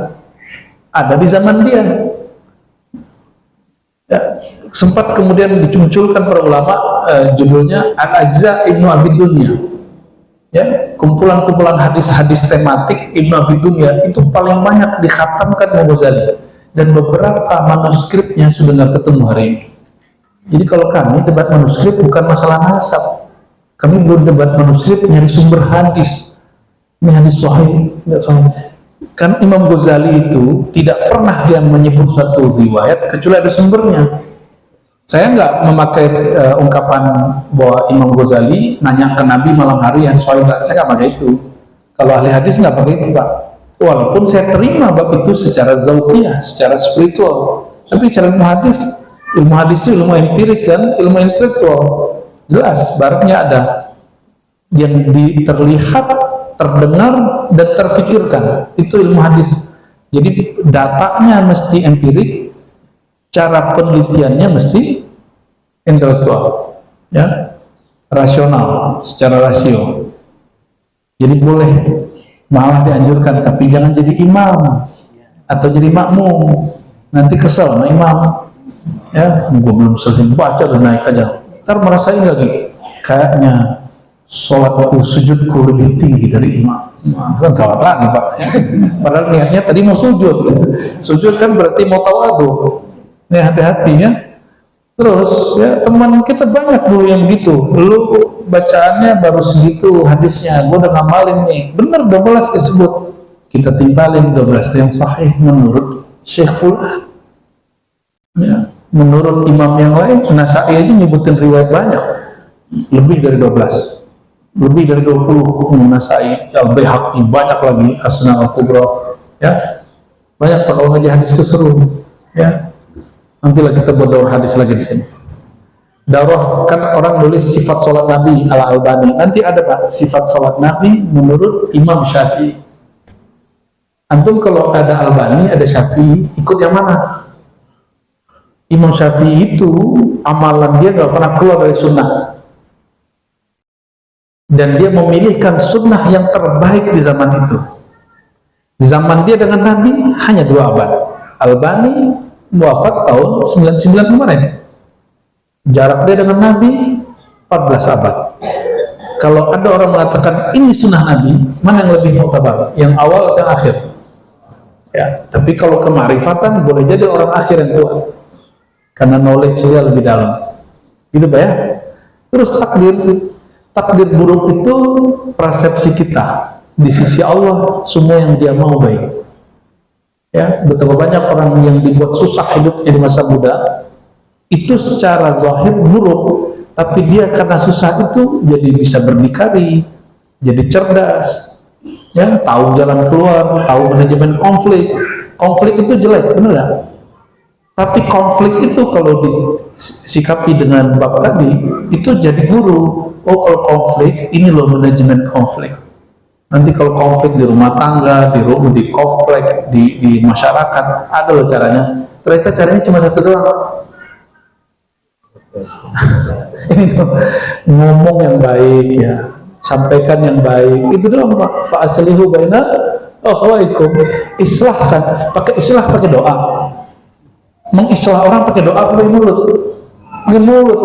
Ada di zaman dia. Ya, sempat kemudian dimunculkan para ulama judulnya Al-Ajza Ibnu Abi Dunya, ya, kumpulan-kumpulan hadis-hadis tematik Ibnu Abi Dunya itu paling banyak dikhatamkan Imam Ghazali, dan beberapa manuskripnya sudah nggak ketemu hari ini. Jadi kalau kami debat manuskrip bukan masalah nasab, kami belum debat manuskrip nyari sumber hadis, ini hadis sahih nggak sahih. Kan Imam Ghazali itu tidak pernah dia menyebut satu riwayat kecuali ada sumbernya. Saya nggak memakai ungkapan bahwa Imam Ghazali nanya ke Nabi malam hari yang sahih, saya nggak pakai itu. Kalau ahli hadis nggak pakai itu Pak. Walaupun saya terima bab itu secara zauqiyah, secara spiritual, tapi secara ilmu hadis itu ilmu empirik dan ilmu intelektual. Jelas barangnya ada yang terlihat, terdengar, dan terfikirkan, itu ilmu hadis. Jadi datanya mesti empirik, cara penelitiannya mesti intelektual, ya, rasional, secara rasio. Jadi boleh, malah dianjurkan, tapi jangan jadi imam atau jadi makmum, nanti kesel sama imam. Ya, gue belum selesai baca udah naik aja, ntar merasa ini lagi, kayaknya sholatku, sujudku lebih tinggi dari imam. Kan gawat lagi Pak. Padahal niatnya tadi mau sujud. Sujud kan berarti mau tawadu. Nih hati-hati ya. Terus ya teman kita banyak dulu yang begitu. Lu bacaannya baru segitu hadisnya. Gue udah ngamalin nih. Bener 12 disebut. Kita timpalin 12 yang sahih menurut Syekh Fulan. Ya, menurut imam yang lain, Nasa'i aja nyebutin riwayat banyak. Lebih dari 12. Lebih dari 20 Nasai, Al-Baihaqi, banyak lagi, Asna Al-Kubra, ya, banyak. Kalau ngaji hadis itu seru, ya. Nantilah kita buat daur hadis lagi di sini. Daurah, kan orang nulis sifat sholat Nabi ala Albani. Nanti ada Pak, sifat sholat Nabi menurut Imam Syafi'i. Antum kalau ada Albani, ada Syafi'i, ikut yang mana? Imam Syafi'i itu amalan dia gak pernah keluar dari sunnah. Dan dia memilihkan sunnah yang terbaik di zaman itu. Zaman dia dengan Nabi hanya 2 abad. Albani wafat tahun 99 kemarin. Jarak dia dengan Nabi 14 abad. Kalau ada orang mengatakan ini sunnah Nabi, mana yang lebih muktabar? Yang awal atau yang akhir? Ya, tapi kalau kemarifatan boleh jadi orang akhir yang kuat, karena knowledge dia lebih dalam. Gitu Pak ya. Terus takdir buruk itu persepsi kita di sisi Allah, semua yang dia mau baik. Ya, betapa banyak orang yang dibuat susah hidupnya di masa muda, itu secara zahir buruk, tapi dia karena susah itu jadi bisa berdikari, jadi cerdas, ya, tahu jalan keluar, tahu manajemen konflik. Konflik itu jelek, benar nggak? Tapi konflik itu kalau disikapi dengan bab tadi, itu jadi guru. Oh, kalau konflik, ini loh manajemen konflik. Nanti kalau konflik di rumah tangga, di rumah, di komplek, di masyarakat, ada loh caranya. Ternyata caranya cuma satu doang. Ini tuh, ngomong yang baik ya, sampaikan yang baik, itu doang Pak. Fa'aslihu baina akhawaikum. Islahkan, pakai islah, pakai doa. Mengislah orang pakai doa, pakai mulut. Pakai mulut.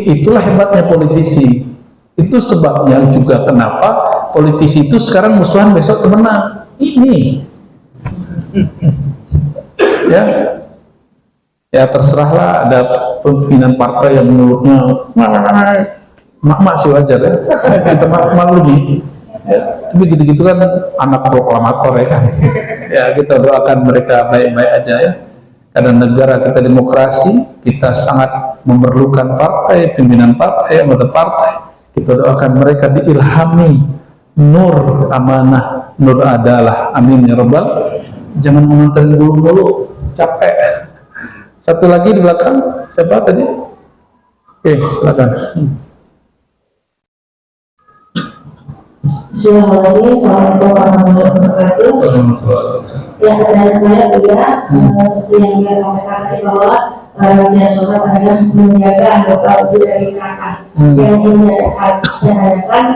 Itulah hebatnya politisi. Itu sebabnya juga kenapa politisi itu sekarang musuhan, besok temenan. Ini ya terserahlah, ada pimpinan partai yang mulutnya mak sih wajar ya, kita malu nih ya, tapi gitu-gitu kan anak proklamator ya kan. Ya, kita doakan mereka baik-baik aja ya, karena negara kita demokrasi, kita sangat memerlukan partai, pimpinan partai, anggota partai. Kita doakan mereka diilhami nur amanah, nur adalah, amin ya rabbal. Jangan menonton dulu capek. Satu lagi di belakang, siapa tadi? Oke, silakan. Assalamualaikum warahmatullahi wabarakatuh. Ya, dan saya juga seperti yang saya sampaikan tadi bahwa saya sholat adalah menjaga anggota wudhu dari neraka. Yang ingin saya tanyakan,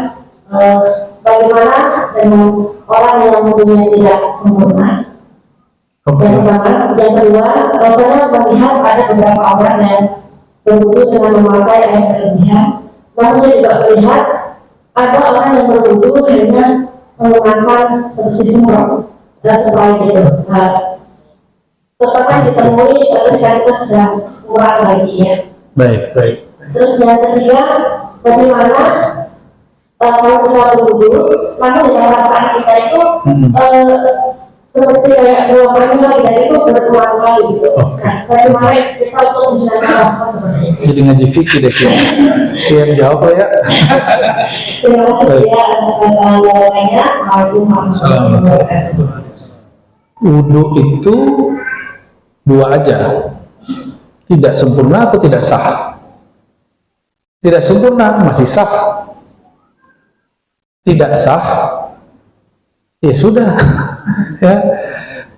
bagaimana dengan orang yang wudhunya tidak sempurna? Yang kedua, saya melihat ada beberapa orang yang berwudu dengan memakai air berlebihan. Namun saya juga melihat ada orang yang berwudu hanya menggunakan seperti semprot, spray gitu. Terutama ditemui ketika kita sedang kurang gajinya. Baik. Terus yang ketiga, bagaimana kalau kita berwudu, namun di dalam perasaan kita itu seperti kayak dua kali dan itu berulang kali gitu. Nah, bagaimana kita untuk menjelaskan rasa seperti itu? Jadi ngaji fikih deh Kian jawab ya. Terima kasih ya atas jawabannya. Assalamualaikum warahmatullahi wabarakatuh. Wudu itu dua aja, tidak sempurna atau tidak sah. Tidak sempurna masih sah, tidak sah ya sudah. Ya,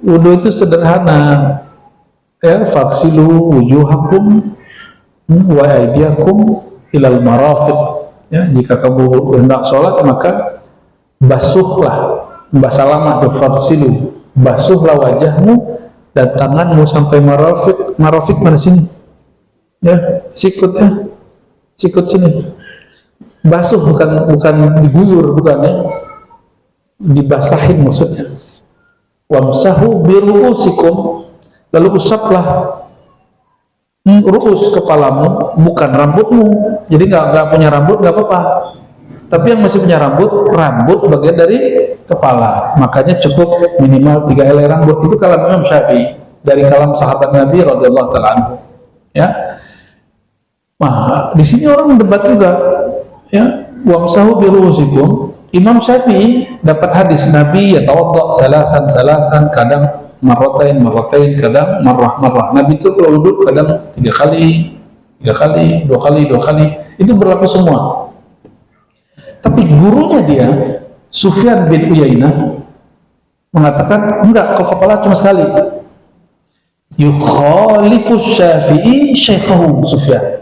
wudu itu sederhana ya, faksilu wujuhakum wa aydiyakum ilal marafiq ya, jika kamu hendak sholat maka basuhlah, bahasa lama tuh faksilu, basuhlah wajahmu dan tanganmu sampai marafiq. Marafiq mana sini ya, sikut ya, sikut sini, basuh bukan diguyur, bukan ya, dibasahin maksudnya. Wamsahu biru'usikum, lalu usaplah ru'us, kepalamu, bukan rambutmu. Jadi nggak punya rambut nggak apa-apa, tapi yang masih punya rambut bagian dari kepala, makanya cukup minimal 3 helai rambut. Itu kalam Imam Syafi'i dari kalam sahabat Nabi radhiyallahu ta'ala anhu ya. Nah, di sini orang debat juga ya, wamsahu biru'usikum. Imam Syafi'i dapat hadis Nabi ya tawadda salasan, kadang marratain, kadang marrah. Nabi itu kalau wudhu kadang 3 kali, 3 kali, 2 kali, 2 kali, itu berlaku semua. Tapi gurunya dia, Sufyan bin Uyainah, mengatakan enggak, kalau kepala cuma sekali. Yukhalifu Syafi'i syaikhahu Sufyan.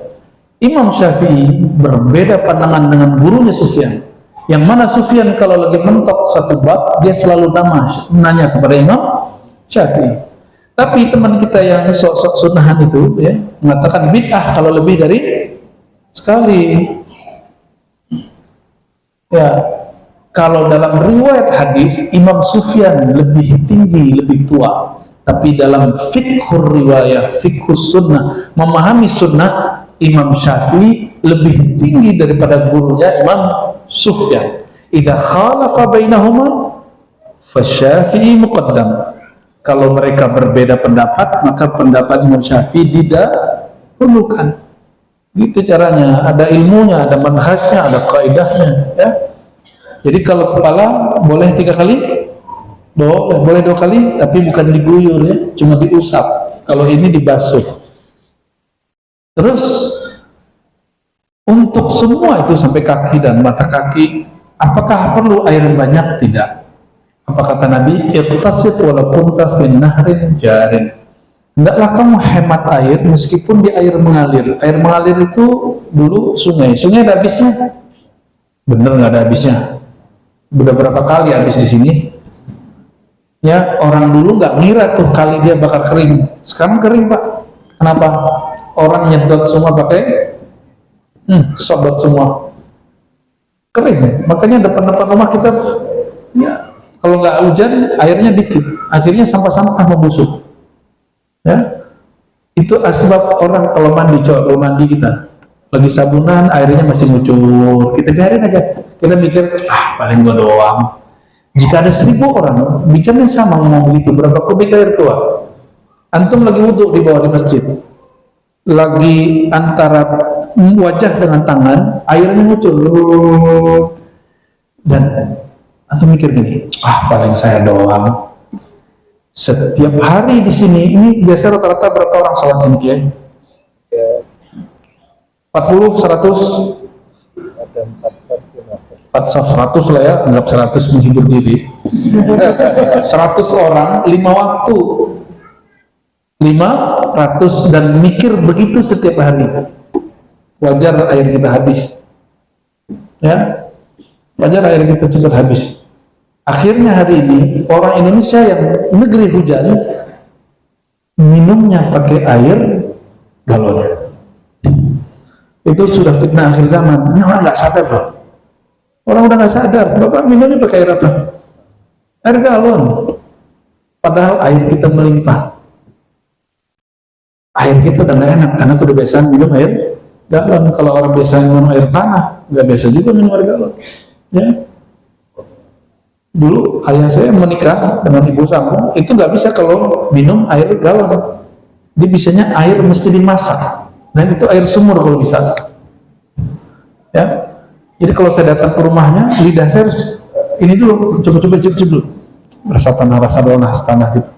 Imam Syafi'i berbeda pandangan dengan gurunya Sufyan. Yang mana Sufyan kalau lagi mentok satu bab, dia selalu nanya kepada Imam Syafi'i. Tapi teman kita yang sok-sok sunahan itu ya, mengatakan bid'ah kalau lebih dari sekali. Ya, kalau dalam riwayat hadis Imam Sufyan lebih tinggi, lebih tua. Tapi dalam fiqhur riwayah, fiqhus sunnah, memahami sunnah, Imam Syafi'i lebih tinggi daripada gurunya Imam Sufyan. Idza khalafa bainahuma fasyafi'i muqaddam. Kalau mereka berbeda pendapat, maka pendapat Imam Syafi'i didahulukan. Gitu caranya. Ada ilmunya, ada manhajnya, ada kaidahnya. Ya. Jadi kalau kepala boleh 3 kali, boleh 2 kali, tapi bukan diguyur ya, cuma diusap. Kalau ini dibasuh. Terus untuk semua itu sampai kaki dan mata kaki, apakah perlu air yang banyak? Tidak. Apa kata Nabi? Iqtasid walau kunta fin nahrin jarin. Hendaklah kamu hemat air meskipun di air mengalir. Air mengalir itu dulu sungai. Sungai ada habisnya? Bener nggak ada habisnya? Udah berapa kali habis di sini? Ya, orang dulu nggak ngira tuh kali dia bakal kering. Sekarang kering, Pak. Kenapa? Orang nyedot semua pakai sobot semua. Kering. Makanya depan-depan rumah kita ya, kalau nggak hujan, airnya dikit, akhirnya sampah-sampah membusuk. Ya, itu asbab orang kalau mandi, kalau mandi kita lagi sabunan, airnya masih ngucur, kita biarin aja. Kita mikir, paling gua doang. Jika ada 1000 orang, bicaranya sama ngomong begitu, berapa kubik air keluar? Antum lagi wudhu di bawah di masjid, lagi antara wajah dengan tangan, airnya ngucur, dan antum mikir gini, paling saya doang. Setiap hari di sini, ini biasa rata-rata berapa orang sholat sini ya? 40, 100? 100 lah ya, anggap 100 menghibur diri. 100 orang, 5 waktu. 500 dan mikir begitu setiap hari. Wajar air kita habis. Ya, wajar air kita cepat habis. Akhirnya hari ini orang Indonesia yang negeri hujan minumnya pakai air galon. Itu sudah fitnah akhir zaman. Ini orang nggak sadar loh. Orang udah nggak sadar. Bapak minumnya pakai air apa? Air galon. Padahal air kita melimpah. Air kita udah nggak enak karena udah biasa minum air galon. Kalau orang biasa minum air tanah, nggak biasa juga minum air galon. Ya. Dulu ayah saya menikah dengan ibu sambung, itu nggak bisa kalau minum air galon. Dia bisanya air mesti dimasak. Nah itu air sumur kalau bisa. Ya. Jadi kalau saya datang ke rumahnya, lidah saya harus ini dulu, coba-coba cip dulu. Rasa tanah, rasa tanah gitu.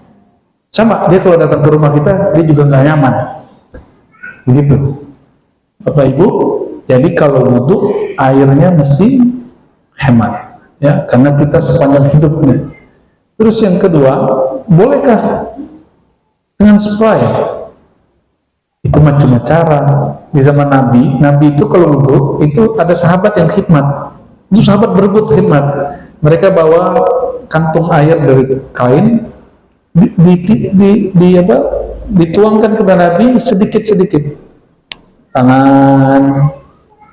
Sama, dia kalau datang ke rumah kita, dia juga nggak nyaman. Begitu. Bapak Ibu, jadi kalau wudhu, airnya mesti hemat. Ya, karena kita sepanjang hidupnya. Terus yang kedua, bolehkah dengan spray? Itu macam cara. Di zaman Nabi itu kalau wudhu, itu ada sahabat yang khidmat. Itu sahabat berebut khidmat. Mereka bawa kantung air dari kain, dituangkan kepada Nabi sedikit-sedikit. Tangan,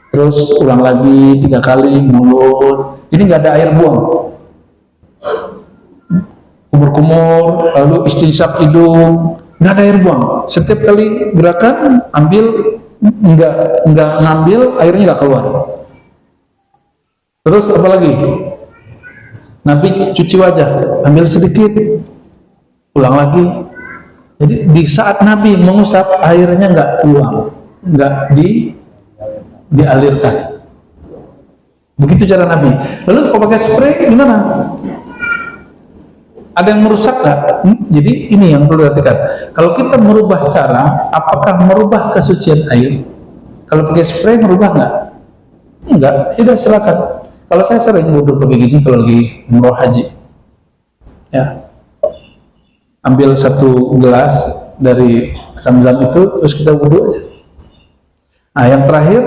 terus ulang lagi 3 kali, mulut. Jadi nggak ada air buang. Kumur-kumur, lalu istinsyak hidung, nggak ada air buang. Setiap kali gerakan, ambil, nggak ngambil, airnya nggak keluar. Terus apa lagi? Nabi cuci wajah, ambil sedikit, ulang lagi. Jadi di saat Nabi mengusap, airnya nggak tuang, nggak dialirkan. Begitu cara Nabi. Lalu kalau pakai spray gimana? Ada yang merusak nggak? Jadi ini yang perlu diperhatikan. Kalau kita merubah cara, apakah merubah kesucian air? Kalau pakai spray merubah nggak? Enggak, sudah silakan. Kalau saya sering wudhu pakai gini kalau lagi umroh haji, ya, ambil satu gelas dari zam-zam itu, terus kita wudhu aja. Nah, yang terakhir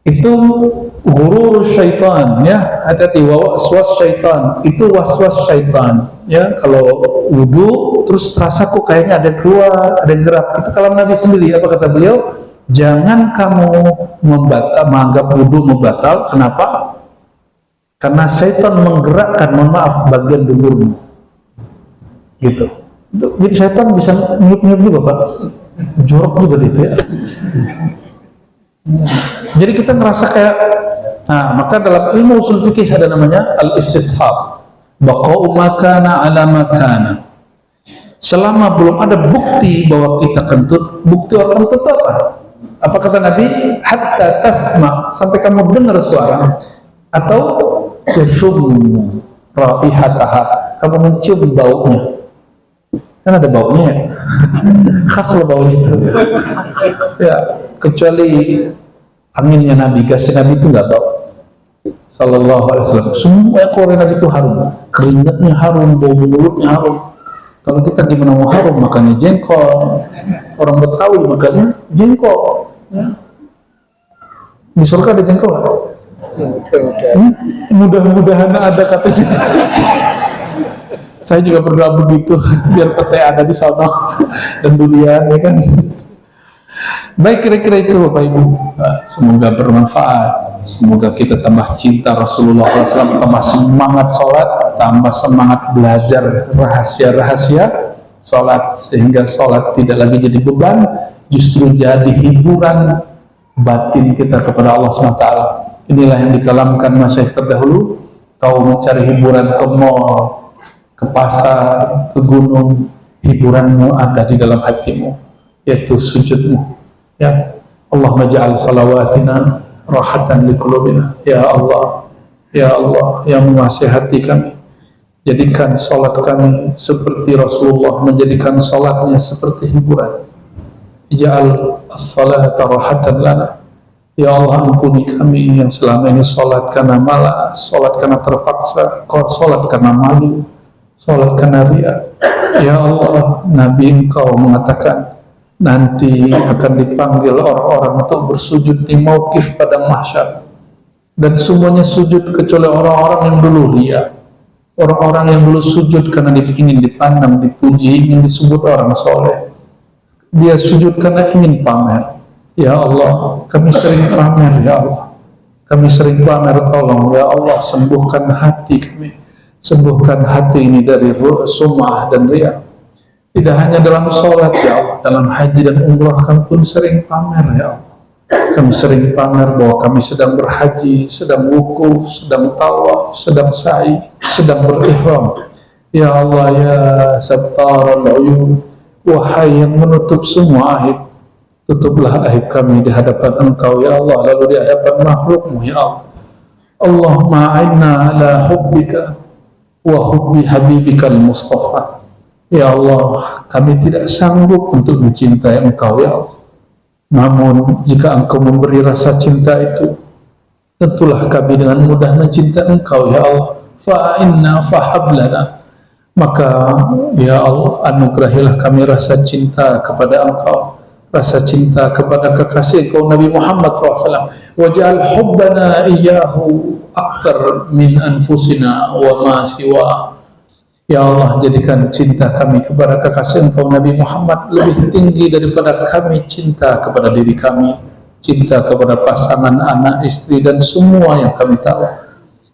itu ghurur syaitan, ya, hati-hati, waswas syaitan, itu waswas syaitan, ya. Kalau wudhu terus terasa kok kayaknya ada keluar, ada gerak, itu kalau Nabi sendiri, apa kata beliau? Jangan kamu menganggap wudhu membatal. Kenapa? Karena syaitan menggerakkan, mohon maaf, bagian dulurmu, gitu. Jadi syaitan bisa niup-niup juga, Pak, jorok juga itu, ya. Jadi kita ngerasa kayak, nah, maka dalam ilmu usul fikih ada namanya al-istishab, baqa'u makana ala makana. Selama belum ada bukti bahwa kita kentut, bukti orang kentut apa? Apa kata Nabi? Hatta tasma, sampai kamu dengar suara, atau tushum raihataha, kamu mencium baunya. Kan ada baunya, ya? Khas loh baunya itu. Ya, kecuali anginnya Nabi, gasnya Nabi itu nggak bau. Sallallahu alaihi wasallam. Semua koran Nabi itu harum, keringatnya harum, bau mulutnya harum. Kalau kita gimana mau harum, makannya jengkol. Orang Betawi makannya jengkol. Ya. Di surga ada jengkol? Mudah-mudahan ada, katanya. Saya juga berdoa begitu, biar pete ada di sana dan durian, ya kan. Baik, kira-kira itu Bapak Ibu. Semoga bermanfaat. Semoga kita tambah cinta Rasulullah SAW, tambah semangat sholat, tambah semangat belajar rahasia-rahasia sholat, sehingga sholat tidak lagi jadi beban, justru jadi hiburan batin kita kepada Allah SWT. Inilah yang dikalamkan masyayikh terdahulu. Kau mencari hiburan ke mall, ke pasar, ke gunung, hiburanmu ada di dalam hatimu, yaitu sujudmu. Ya Allahumma ja'al salawatina rahatan liqulubina. Ya Allah, ya Allah yang menguasai hati kami, jadikan salat kami seperti Rasulullah menjadikan salatnya seperti hiburan. Ja'al as-salata rahatan lana. Ya Allah, ampuni kami yang selama ini salat karena malas, salat karena terpaksa, salat karena malu, salat karena riya. Ya Allah, Nabi Engkau mengatakan nanti akan dipanggil orang-orang untuk bersujud di mauqif pada mahsyar, dan semuanya sujud kecuali orang-orang yang dulu riya, orang-orang yang dulu sujud karena ingin dipandang, dipuji, ingin disebut orang soleh. Dia sujud karena ingin pamer. Ya Allah, kami sering pamer, ya Allah, kami sering pamer. Tolong ya Allah, sembuhkan hati kami, sembuhkan hati ini dari sum'ah dan riya. Tidak hanya dalam sholat ya Allah, dalam haji dan umrah kami pun sering pamer ya Allah. Kami sering pamer bahwa kami sedang berhaji, sedang wukuf, sedang tawaf, sedang sa'i, sedang berihram. Ya Allah, ya Sattar al-Uyun, wahai yang menutup semua aib, tutuplah aib kami di hadapan Engkau ya Allah, lalu di hadapan makhlukmu ya Allah. Allahumma a'inna ala hubbika wa hubbi habibika al-Mustafa. Ya Allah, kami tidak sanggup untuk mencintai Engkau ya Allah. Namun jika Engkau memberi rasa cinta itu, tentulah kami dengan mudah mencintai Engkau ya Allah. Fa'inna fahablana, maka ya Allah, anugerahilah kami rasa cinta kepada Engkau, rasa cinta kepada kekasih Engkau Nabi Muhammad SAW. Waj'al hubbana iyyahu akthar min anfusina wa ma siwa. Ya Allah, jadikan cinta kami kepada kekasih Engkau Nabi Muhammad lebih tinggi daripada kami cinta kepada diri kami, cinta kepada pasangan, anak, istri, dan semua yang kami tahu.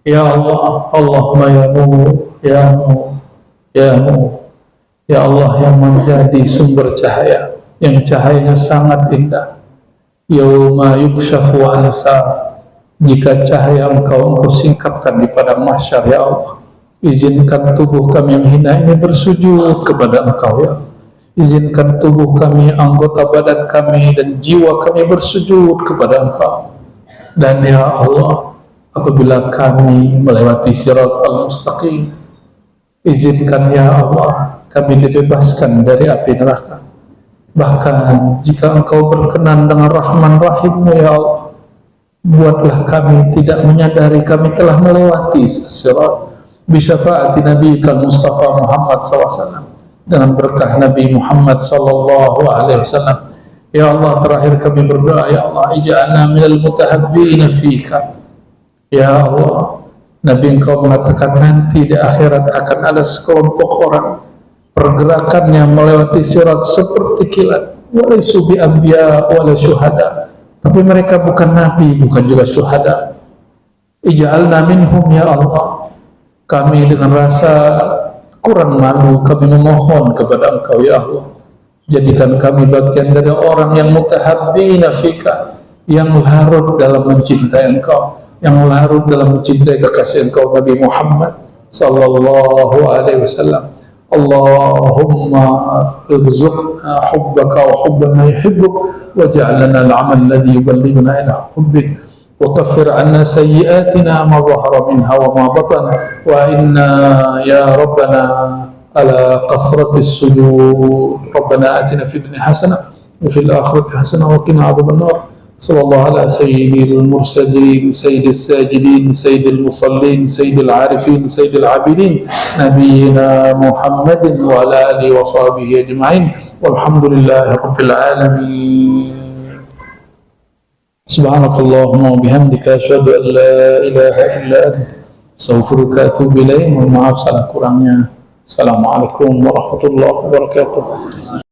Ya Allah, Allahumma ya Nur, ya Nur, ya Nur, ya Allah yang menjadi sumber cahaya, yang cahayanya sangat indah. Yauma yukshafu ansa, jika cahaya Engkau singkapkan di padang mahsyar ya Allah. Izinkan tubuh kami yang hina ini bersujud kepada Engkau ya. Izinkan tubuh kami, anggota badan kami, dan jiwa kami bersujud kepada Engkau. Dan ya Allah, apabila kami melewati Siratal Mustaqim, izinkan ya Allah kami dibebaskan dari api neraka. Bahkan jika Engkau berkenan dengan Rahman Rahim-Mu ya Allah, buatlah kami tidak menyadari kami telah melewati sirat bisyafaati Nabiyika Mustafa Muhammad SAW, dengan berkah Nabi Muhammad sallallahu alaihi wasallam. Ya Allah, terakhir kami berdoa, ya Allah, ij'alna minal mutahabbina fika. Ya Allah, Nabi Engkau mengatakan nanti di akhirat akan ada sekelompok orang pergerakannya melewati sirat seperti kilat, walaisu bi anbiya wala syuhada, tapi mereka bukan nabi, bukan juga syuhada. Ij'alna minhum ya Allah. Kami dengan rasa kurang malu kami memohon kepada Engkau ya Allah, jadikan kami bagian dari orang yang mutahabbina fika, yang larut dalam mencintai Engkau, yang larut dalam mencintai kekasih Engkau Nabi Muhammad sallallahu alaihi wasallam. Allahumma irzuqna hubbaka wa hubba ma yuhibbuk waj'al lana al-'amal alladhi yuballighuna ila hubbik wa kaffir 'anna sayyi'atina ma zahara minha wa ma batana wa inna ya rabbana ala kasrati as-sujud. Rabbana atina fid dunya hasanah wa fil akhirati hasanah wa qina adhaban nar. Sallallahu ala sayyidil mursalin sayyidis sajidin sayyidil musallin sayyidil arifin sayyidil abidin nabiyyina Muhammadin wa ala alihi wa sahbihi ajma'in walhamdulillahi rabbil alamin. Subhanakallahumma wa bihamdika asyhadu an la ilaha illa anta astaghfiruka wa atubu ilaik. Mohon maaf salah kurangnya. Assalamualaikum warahmatullahi wabarakatuh.